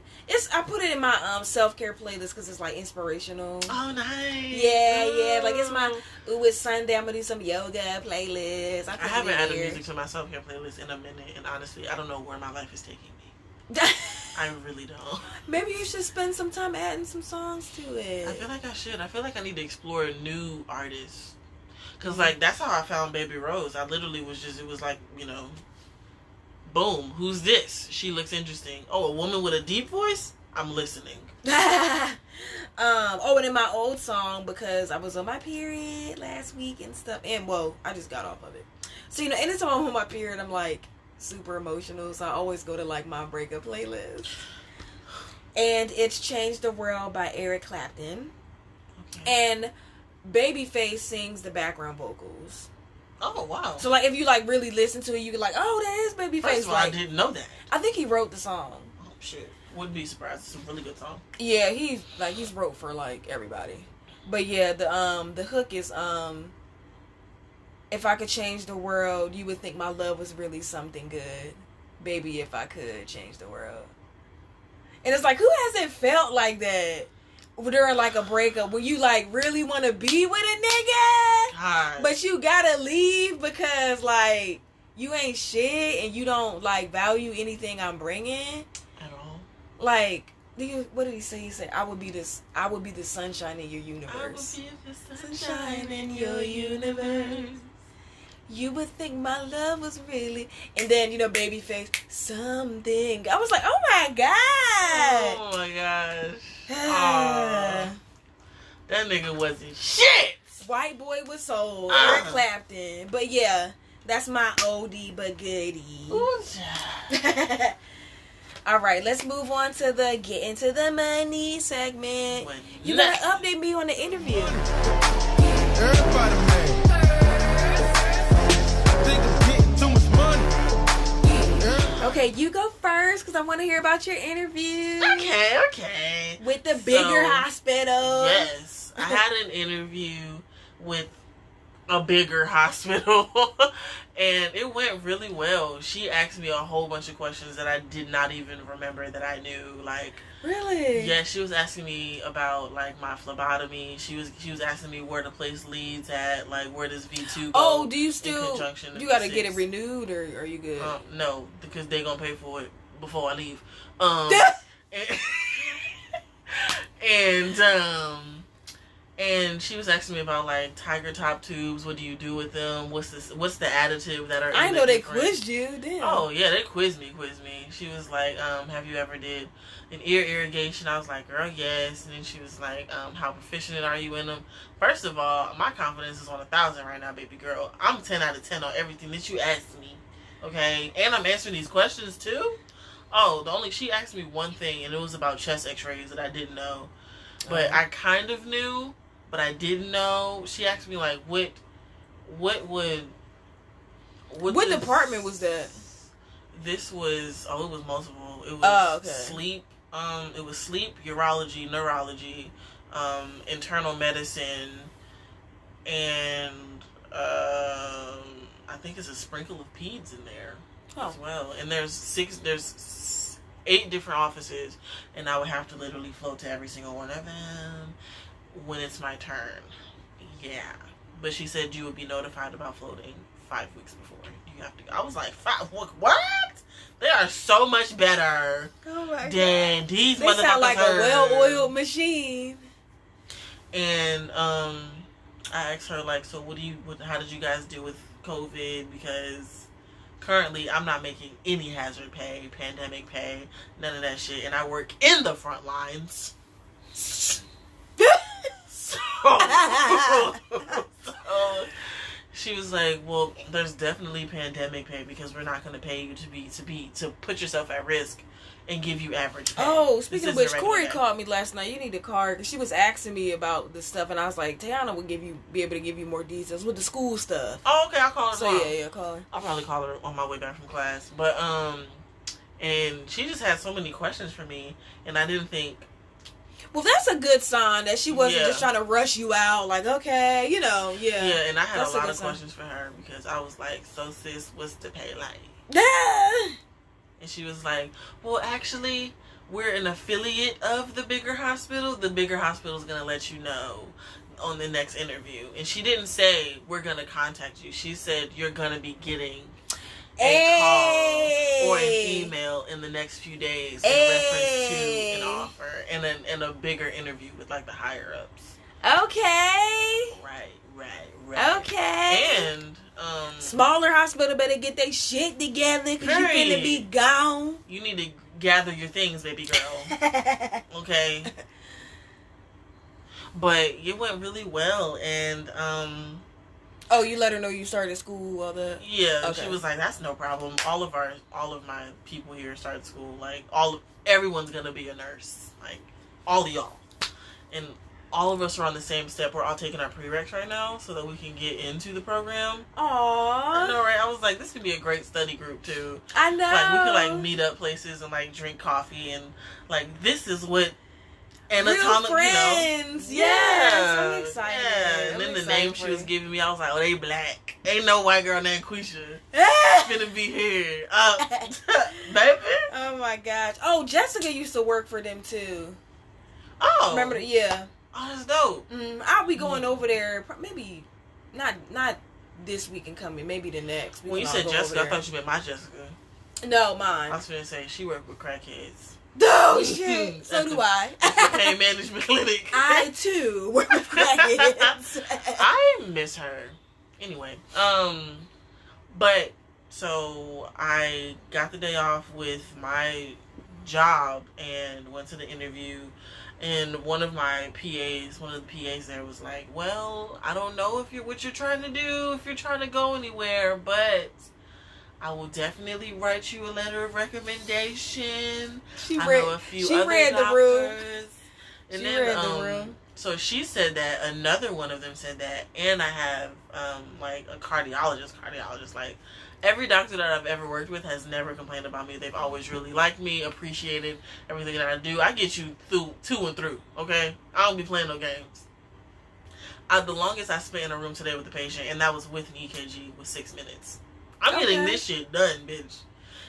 I put it in my self-care playlist because it's like inspirational. Oh, nice. Yeah. Like, it's my, it's Sunday, I'm gonna do some yoga playlist. I haven't added music to my self-care playlist in a minute, and honestly, I don't know where my life is taking me. I really don't. Maybe you should spend some time adding some songs to it. I feel like I should. I feel like I need to explore new artists. Because, like, that's how I found Baby Rose. I literally was just, it was like, you know, boom, who's this? She looks interesting. Oh, a woman with a deep voice? I'm listening. And in my old song, because I was on my period last week and stuff, and, well, I just got off of it. So, you know, anytime I'm on my period, I'm, like, super emotional, so I always go to, like, my breakup playlist. And it's Changed the World by Eric Clapton. Okay. And Babyface sings the background vocals. Oh, wow. So, like, if you, like, really listen to it, you can, like, oh, that is Babyface. First of all, like, I didn't know that. I think he wrote the song. Oh, shit. Wouldn't be surprised. It's a really good song. Yeah, he's wrote for, like, everybody. But, yeah, the hook is, if I could change the world, you would think my love was really something good. Baby, if I could change the world. And it's like, who hasn't felt like that during, like, a breakup where you, like, really want to be with a nigga, God. But you gotta leave because, like, you ain't shit and you don't, like, value anything I'm bringing at all. Like, what did he say? He said, I would be the sunshine in your universe. I would be the sunshine in your universe. You would think my love was really... And then, you know, Babyface, something. I was like, oh my God. Oh my gosh. That nigga wasn't shit. White Boy with Soul. Eric Clapton. But yeah, that's my oldie but goodie. All right, let's move on to the Get Into the Money segment. You gotta update me on the interview. Everybody, man. Okay, you go first because I want to hear about your interview. Okay. With the bigger hospital. Yes. I had an interview with a bigger hospital and it went really well. She asked me a whole bunch of questions that I did not even remember that I knew. Like, really? Yeah, she was asking me about, like, my phlebotomy. She was asking me where the place leads at, like, where does V2 go. Oh, do you still, you gotta V6. get it renewed, or are you good? No, because they gonna pay for it before I leave. And she was asking me about, like, tiger top tubes. What do you do with them? What's the additive that are in I know they quizzed you. Damn. Oh yeah, they quizzed me. She was like, have you ever did an ear irrigation? I was like, girl, yes. And then she was like, how proficient are you in them? First of all, my confidence is on 1,000 right now, baby girl. I'm 10 out of 10 on everything that you asked me. Okay, and I'm answering these questions too. Oh, she asked me one thing, and it was about chest X-rays that I didn't know, but I kind of knew. But I didn't know. She asked me, like, what department was that? This was, it was multiple. It was sleep. It was sleep, urology, neurology, internal medicine, and I think it's a sprinkle of peds in there as well. And there's 8 different offices, and I would have to literally float to every single one of them when it's my turn. Yeah. But she said you would be notified about floating 5 weeks before you have to go. I was like, 5? What? They are so much better than these motherfuckers. They sound like a well-oiled machine. And I asked her, like, so how did you guys deal with COVID? Because currently I'm not making any hazard pay, pandemic pay, none of that shit. And I work in the front lines. So she was like, well, there's definitely pandemic pay because we're not going to pay you to put yourself at risk and give you average pay. Oh, speaking of which, Corey called me last night. You need to call her because she was asking me about this stuff, and I was like, Tiana would be able to give you more details with the school stuff. Oh, okay, I'll call her. So yeah, call her. I'll probably call her on my way back from class. But and she just had so many questions for me, and I didn't think. Well, that's a good sign that she wasn't just trying to rush you out. Like, okay, you know, yeah. Yeah, and I had a lot of questions for her because I was like, so sis, what's the pay like? And she was like, well, actually, we're an affiliate of the bigger hospital. The bigger hospital is going to let you know on the next interview. And she didn't say, we're going to contact you. She said, you're going to be getting a call or an email in the next few days in reference to an offer and a bigger interview with like the higher ups. Okay. Right. Okay. And smaller hospital better get their shit together because you finna be gone. You need to gather your things, baby girl. Okay. But it went really well, and oh, you let her know you started school, all that? Yeah, okay. She was like, "That's no problem. All of my people here started school. Like everyone's gonna be a nurse. Like all of y'all, and all of us are on the same step. We're all taking our prereqs right now, so that we can get into the program." Aww. I know, right? I was like, this could be a great study group too. I know. Like we could like meet up places and like drink coffee and like this is what. Anatomic, real friends. Yes, I'm excited. Yeah, and then the name she was giving me, I was like, oh, they black. Ain't no white girl named Quisha gonna be here. Baby. Oh my gosh. Oh, Jessica used to work for them too. Oh. Remember? Yeah. Oh, that's dope. I'll be going over there, maybe not this weekend coming, maybe the next. When you said Jessica, I thought you meant my Jessica. No, mine. I was gonna say, she worked with crackheads. Oh shit! So do I. At the pain management clinic. I too work with crackheads. I miss her. Anyway, but so I got the day off with my job and went to the interview. And one of the PAs there was like, "Well, I don't know what you're trying to do, if you're trying to go anywhere, but I will definitely write you a letter of recommendation." She read the room. So she said that. Another one of them said that, and I have like a cardiologist. Like every doctor that I've ever worked with has never complained about me. They've always really liked me, appreciated everything that I do. I get you through and through. Okay, I don't be playing no games. The longest I spent in a room today with the patient, and that was with an EKG, was 6 minutes. I'm getting this shit done, bitch.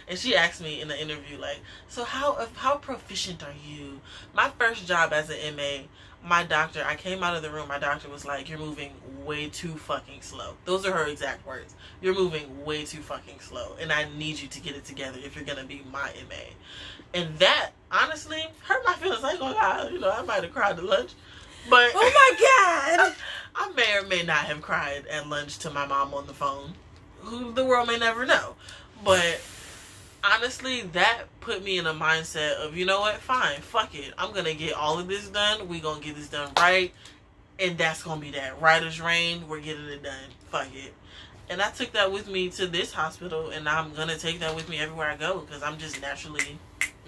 And she asked me in the interview, like, so how proficient are you? My first job as an MA, I came out of the room, my doctor was like, you're moving way too fucking slow. Those are her exact words. You're moving way too fucking slow, and I need you to get it together if you're going to be my MA. And that, honestly, hurt my feelings. I ain't gonna lie. I might have cried at lunch. But oh my God! I may or may not have cried at lunch to my mom on the phone. Who the world may never know. But honestly, that put me in a mindset of, you know what, fine, fuck it. I'm gonna get all of this done. We gonna get this done right. And that's gonna be that. Right as rain, we're getting it done. Fuck it. And I took that with me to this hospital, and I'm gonna take that with me everywhere I go, because I'm just naturally.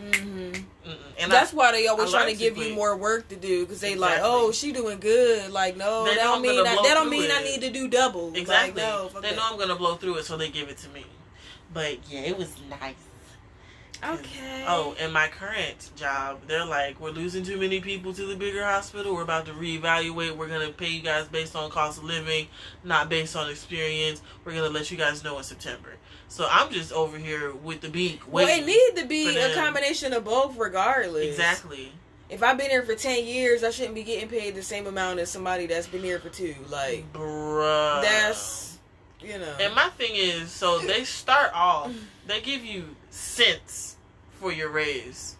And that's why they always trying to give you more work to do, because they like, oh, she doing good. Like, no, that don't mean I need to do double. Exactly. Like, no, they know I'm gonna blow through it, so they give it to me. But yeah, it was nice. Okay. Oh, and my current job, they're like, we're losing too many people to the bigger hospital. We're about to reevaluate. We're going to pay you guys based on cost of living, not based on experience. We're going to let you guys know in September. So I'm just over here with the beak waiting. Well, it needed to be a combination of both regardless. Exactly. If I've been here for 10 years, I shouldn't be getting paid the same amount as somebody that's been here for 2. Like, bruh. That's, And my thing is, so they start off, they give you cents for your raise.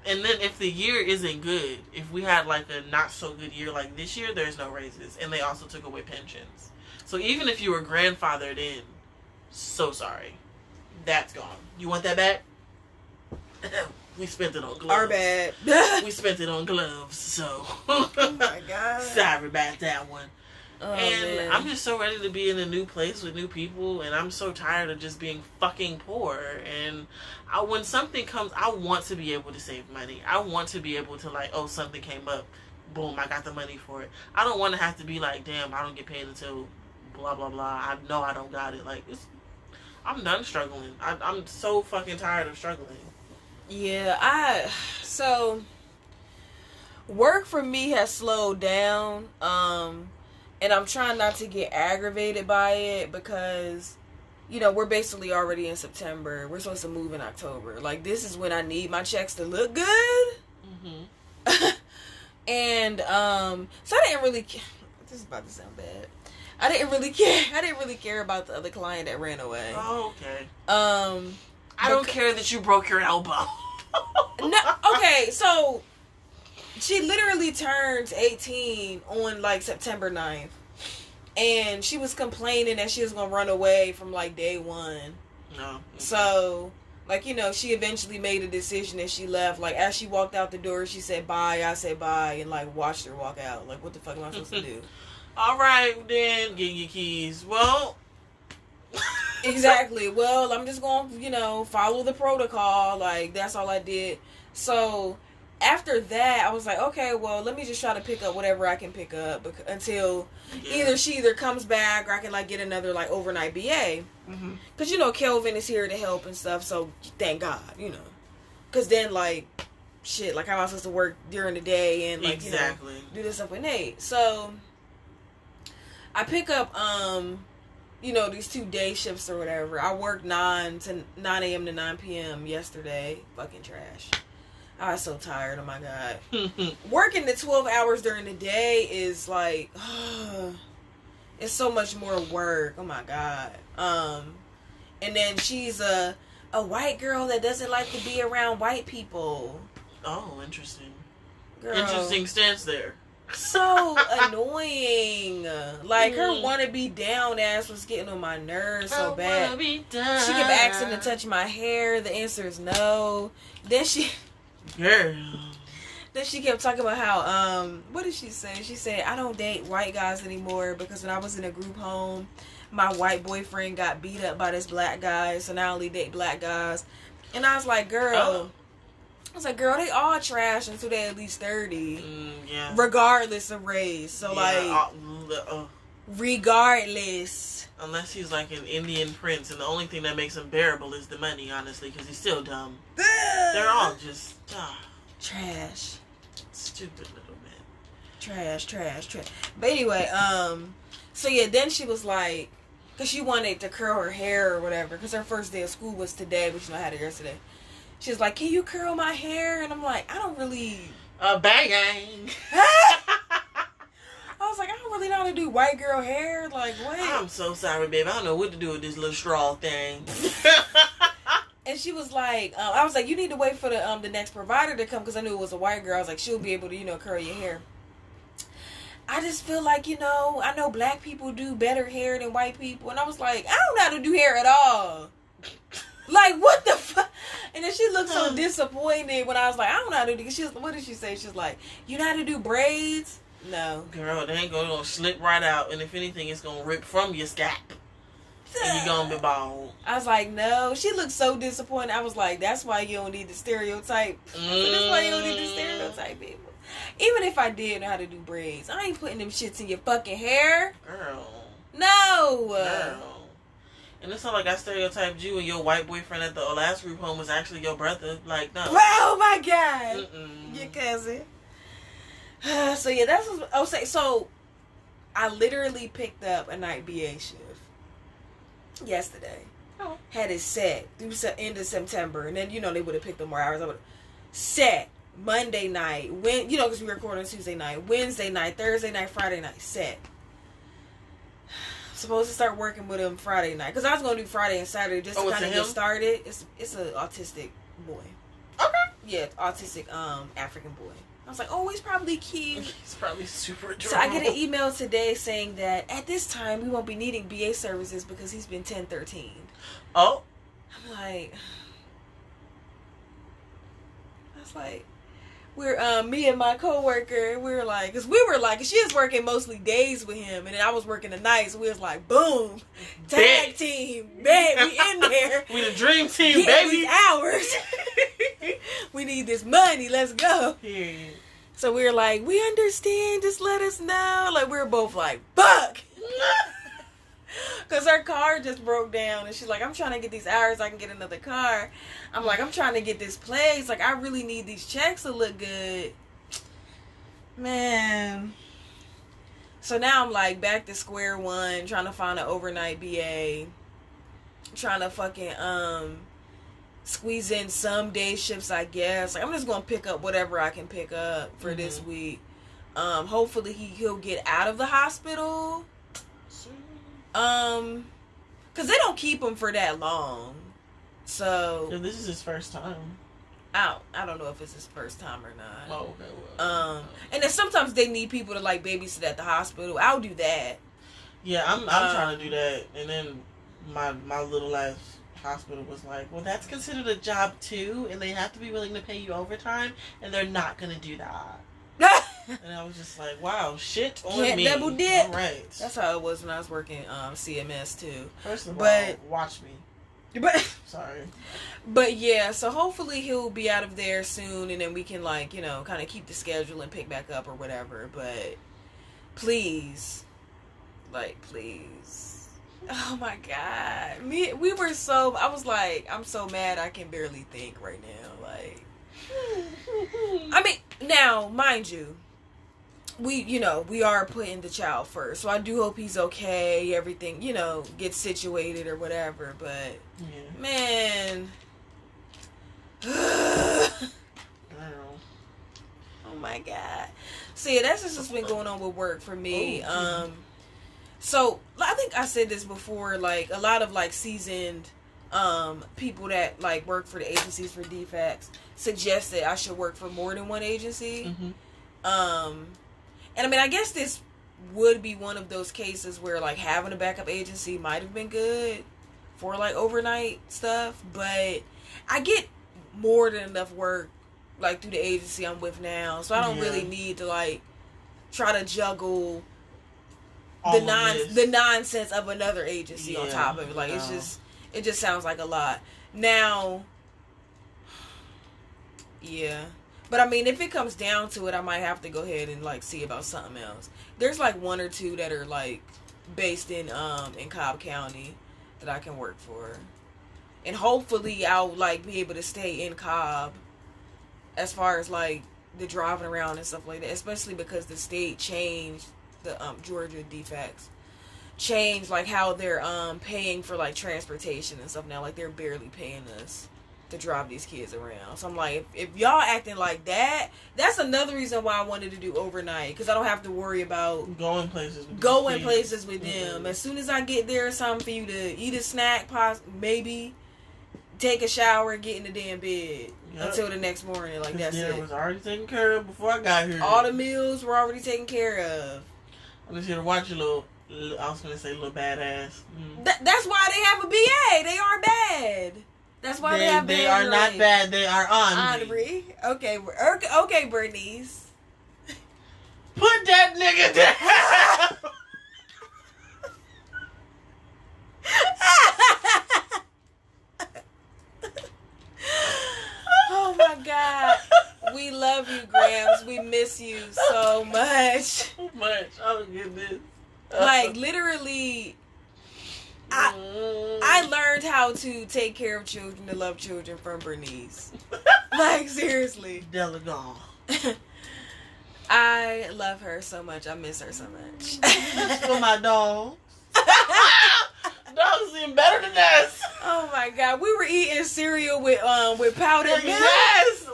And then if the year isn't good, if we had like a not so good year like this year, there's no raises. And they also took away pensions. So even if you were grandfathered in, so sorry. That's gone. You want that back? We spent it on gloves. Our bad. We spent it on gloves, so. Oh my God. Sorry about that one. Oh, and man. I'm just so ready to be in a new place with new people, and I'm so tired of just being fucking poor. And when something comes, I want to be able to save money. I want to be able to, like, oh, something came up, boom, I got the money for it. I don't want to have to be like, damn, I don't get paid until blah blah blah. I know I don't got it. Like, I'm done struggling. I'm so fucking tired of struggling. Yeah, so work for me has slowed down. And I'm trying not to get aggravated by it because, we're basically already in September. We're supposed to move in October. Like, this is when I need my checks to look good. And so I didn't really. This is about to sound bad. I didn't really care about the other client that ran away. Oh, okay. I don't care that you broke your elbow. No, okay, so she literally turns 18 on like September 9th. And she was complaining that she was going to run away from like day one. No. Okay. So, like, you know, she eventually made a decision and she left. Like, as she walked out the door, she said bye. I said bye and like watched her walk out. Like, what the fuck am I supposed to do? All right, then, get your keys. Well. Exactly. Well, I'm just going to, you know, follow the protocol. Like, that's all I did. So, after that, I was like, okay, well, let me just try to pick up whatever I can pick up until either she comes back or I can, like, get another, like, overnight BA. Because, you know, Kelvin is here to help and stuff, so thank God, you know. Because then, like, shit, like, how am I supposed to work during the day and, like, exactly. you know, do this stuff with Nate? So, I pick up, you know, these 2 day shifts or whatever. I worked 9 a.m. to 9 p.m. yesterday. Fucking trash. I was so tired. Oh my God. Working the 12 hours during the day is like, it's so much more work. Oh my God. And then she's a white girl that doesn't like to be around white people. Oh, interesting. Girl. Interesting stance there. So annoying. Like, her wannabe down ass was getting on my nerves so bad. She kept asking to touch my hair. The answer is no. Then she kept talking about how, what did she say? She said, I don't date white guys anymore because when I was in a group home, my white boyfriend got beat up by this black guy, so now I only date black guys. And I was like, girl, they all trash until they're at least 30. Yeah. Regardless of race. So, regardless. Unless he's like an Indian prince, and the only thing that makes him bearable is the money, honestly, because he's still dumb. They're all just trash. Stupid little men. Trash. But anyway, so yeah, then she was like, because she wanted to curl her hair or whatever, because her first day of school was today, but I had it yesterday. She was like, can you curl my hair? And I'm like, I don't really... Bang! I was like, I don't really know how to do white girl hair. Like, what? I'm so sorry, babe. I don't know what to do with this little straw thing. And she was like, I was like, you need to wait for the next provider to come, because I knew it was a white girl. I was like, she'll be able to, you know, curl your hair. I just feel like, you know, I know black people do better hair than white people. And I was like, I don't know how to do hair at all. Like, what the fuck? And then she looked so disappointed when I was like, I don't know how to do. What did she say? She's like, you know how to do braids? No. Girl, they ain't gonna slip right out. And if anything, it's gonna rip from your scalp. And you're gonna be bald. I was like, no. She looked so disappointed. I was like, that's why you don't need the stereotype. That's why you don't need the stereotype people. Even if I did know how to do braids, I ain't putting them shits in your fucking hair. Girl. No. Girl. And it's not like I stereotyped you and your white boyfriend at the last group home was actually your brother. Like, no. Oh my God. Your cousin. So yeah, that's what I was saying. So I literally picked up a night BA shift yesterday. Oh. Had it set through the end of September, and then, you know, they would have picked up more hours. I would set Monday night, because we record on Tuesday night, Wednesday night, Thursday night, Friday night, set. Supposed to start working with him Friday night, because I was going to do Friday and Saturday just to kind of get started. It's an autistic boy. Okay. Yeah, autistic African boy. I was like, oh, he's probably cute. He's probably super adorable. So I get an email today saying that at this time we won't be needing BA services because he's been 1013. Oh. I'm like, I was like, we're me and my coworker, we were like, cause she was working mostly days with him, and then I was working the nights. So we was like, boom, tag team, babe, we in there. We the dream team, baby. These hours. We need this money. Let's go. Yeah. So we were like, we understand. Just let us know. Like, we were both like, fuck. Because her car just broke down. And she's like, I'm trying to get these hours. I can get another car. I'm like, I'm trying to get this place. Like, I really need these checks to look good. Man. So now I'm like back to square one. Trying to find an overnight BA. Trying to fucking, squeeze in some day shifts, I guess. Like, I'm just going to pick up whatever I can pick up for this week. Hopefully he'll get out of the hospital. Because they don't keep him for that long. So... Yeah, this is his first time. I don't know if it's his first time or not. Oh, okay. Well, and then sometimes they need people to, like, babysit at the hospital. I'll do that. Yeah, I'm trying to do that. And then my little ass hospital was like, well, that's considered a job too, and they have to be willing to pay you overtime, and they're not going to do that. And I was just like, wow, shit on Can't me. double dip. All right. That's how it was when I was working CMS too. First of all, watch me. But sorry. But yeah, so hopefully he'll be out of there soon, and then we can, like, you know, kind of keep the schedule and pick back up or whatever. But please, like, please. Oh my God, I was like, I'm so mad I can barely think right now. Like, I mean, now mind you, we are putting the child first, so I do hope he's okay, everything, gets situated or whatever, but yeah. Man, I oh my God. So yeah, that's just what's been going on with work for me. So I think I said this before, like, a lot of, like, seasoned people that, like, work for the agencies for defects suggested I should work for more than one agency. Mm-hmm. And I mean, I guess this would be one of those cases where, like, having a backup agency might have been good for, like, overnight stuff, but I get more than enough work, like, through the agency I'm with now, so I don't really need to, like, try to juggle the nonsense of another agency on top of it. Like, it just sounds like a lot. Now, yeah. But I mean, if it comes down to it, I might have to go ahead and, like, see about something else. There's, like, one or two that are, like, based in Cobb County that I can work for. And hopefully I'll, like, be able to stay in Cobb as far as, like, the driving around and stuff like that. Especially because the state changed, the Georgia defects changed, like, how they're paying for, like, transportation and stuff now. Like, they're barely paying us to drive these kids around. So I'm like, if y'all acting like that, that's another reason why I wanted to do overnight, because I don't have to worry about going places with them. As soon as I get there, something for you to eat, a snack, maybe take a shower, get in the damn bed until the next morning. Like, that's it. Was already taken care of before I got here. All the meals were already taken care of. I'm just here to watch your I was gonna say little badass. That's why they have a BA. They are bad. That's why they have. They are not bad. They are Henri. Okay, Bernice. Put that nigga down. Oh my God, we love you, Grams. We miss you so much. So much. Oh goodness. Like, literally, I learned how to take care of children, to love children, from Bernice. Like, seriously. Delagon. I love her so much. I miss her so much. That's for my dog. Dogs even better than us. Oh my God, we were eating cereal with powdered milk. Yes,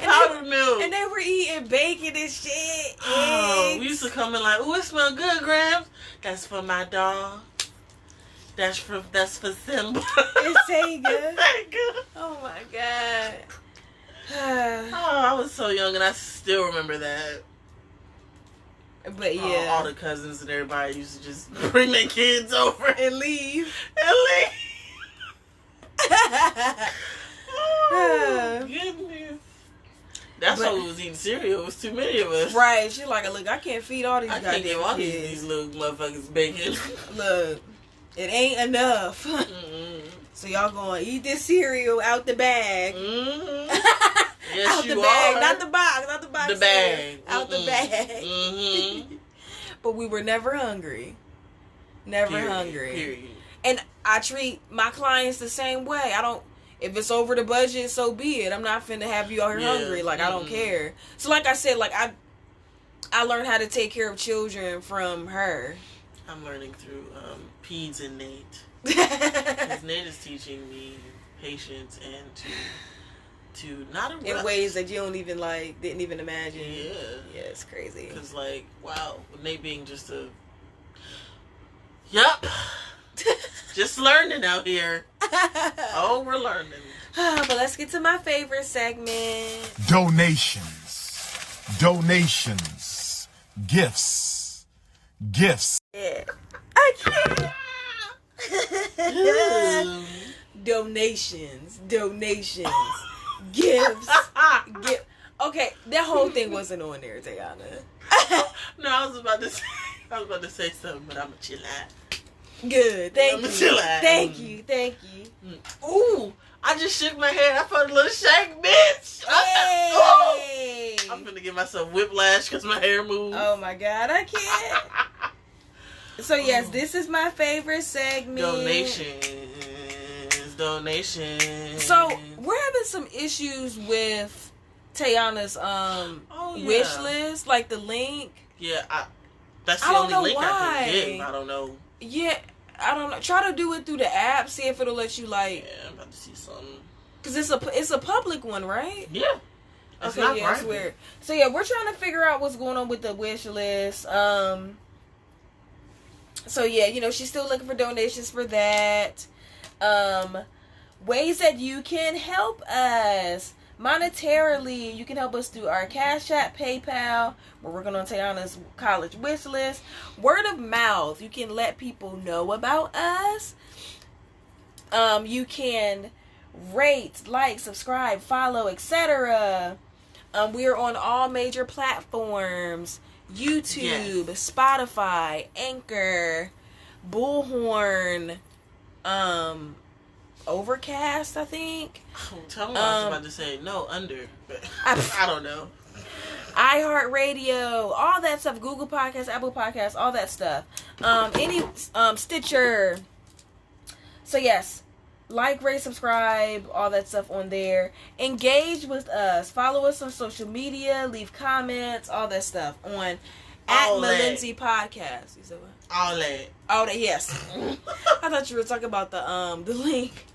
powdered milk. And they were eating bacon and shit. Oh, we used to come in like, oh, it smells good, Grams. That's for my dog. That's for Simba. It's Sega. Sega. Oh my God. Oh, I was so young and I still remember that. But yeah, all the cousins and everybody used to just bring their kids over and leave. Oh, goodness. That's why we was eating cereal. It was too many of us. Right. She's like, look, I can't feed all these goddamn give all kids. these little motherfuckers bacon. Look, it ain't enough. Mm-hmm. So y'all gonna eat this cereal out the bag. Mm-hmm. Yes, out the you bag, are. not the box. The bag. Out the bag. Mm-hmm. But we were never hungry. Never hungry. Period. And I treat my clients the same way. If it's over the budget, so be it. I'm not finna have you out here hungry. Like, I don't care. So, like I said, like, I learned how to take care of children from her. I'm learning through Peds and Nate. Because Nate is teaching me patience and to to not erupt. In ways that you don't even didn't even imagine. Yeah. Yeah, it's crazy. Because, like, wow, with Nate being just a... Yup. Just learning out here. Oh, we're learning. But let's get to my favorite segment. Donations. Gifts. Yeah. I can't. Donations. Gifts. Okay, that whole thing wasn't on there, Tiana. No, I was about to say something, but I'm gonna chill out. Good. Thank I'ma you. chill out. Thank you. Ooh, I just shook my head. I felt a little shake, bitch. Hey. I'm gonna give myself whiplash because my hair moved. Oh my God, I can't. So yes, this is my favorite segment. Donations. So we're having some issues with Tayana's wish list, like the link. Yeah, that's the I don't only know link I why. can get. I don't know. Yeah, I don't know. Try to do it through the app. See if it'll let you Yeah, I'm about to see something. Cause it's a public one, right? Yeah. It's Okay, not yeah, it's private. weird. So yeah, we're trying to figure out what's going on with the wish list. So yeah, she's still looking for donations for that. Ways that you can help us monetarily. You can help us through our Cash App, PayPal. We're working on Tayana's college wish list. Word of mouth. You can let people know about us. You can rate, like, subscribe, follow, etc. We're on all major platforms. YouTube, yes. Spotify, Anchor, Bullhorn, Overcast, I think. Tell me what I was about to say. No, under. But I don't know. iHeartRadio, all that stuff. Google Podcasts, Apple Podcasts, all that stuff. Stitcher. So yes, like, rate, subscribe, all that stuff on there. Engage with us. Follow us on social media. Leave comments, all that stuff on @Malinzi Podcast. You said what? All that. Oh, that, yes. I thought you were talking about the link.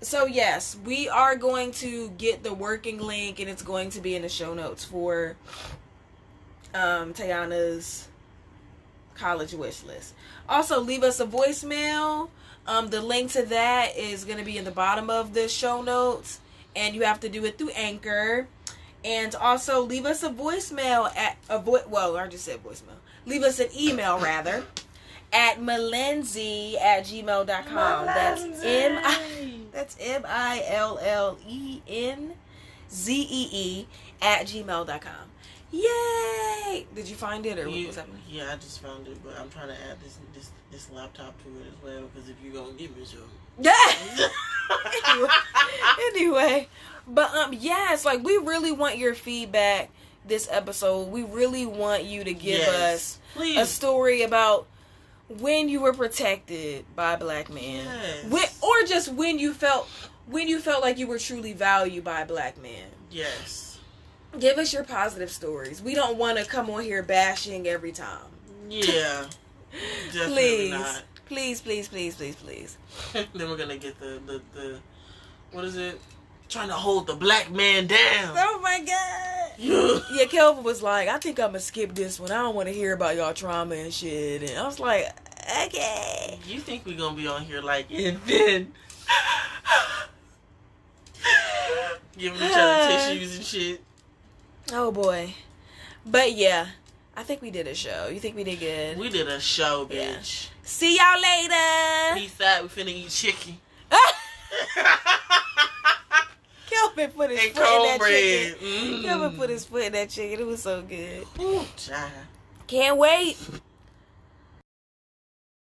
So yes, we are going to get the working link, and it's going to be in the show notes for Tayana's college wish list. Also, leave us a voicemail. The link to that is going to be in the bottom of the show notes, and you have to do it through Anchor. And also, leave us a voicemail at I just said voicemail. Leave us an email rather at malenzi@gmail.com. That's MILLENZEE @gmail.com. Yay! Did you find it, or what was happening? Yeah, I just found it, but I'm trying to add this laptop to it as well, because if you're gonna give me some. Anyway, but yes, like, we really want your feedback this episode. We really want you to give us a story about when you were protected by a black man, or just when you felt like you were truly valued by a black man. Yes. Give us your positive stories. We don't want to come on here bashing every time. Yeah. Definitely not. Please. Then we're gonna get the what is it? Trying to hold the black man down. Oh my God. Yeah, Kelvin was like, I think I'm gonna skip this one. I don't want to hear about y'all trauma and shit. And I was like, okay. You think we're gonna be on here like, and then giving each other tissues and shit? Oh boy. But yeah, I think we did a show. You think we did good? We did a show, bitch. Yeah. See y'all later. Peace out. We finna eat chicken. Kelvin put his foot in that chicken. Kelvin put his foot in that chicken. It was so good. Ooh, child. Can't wait.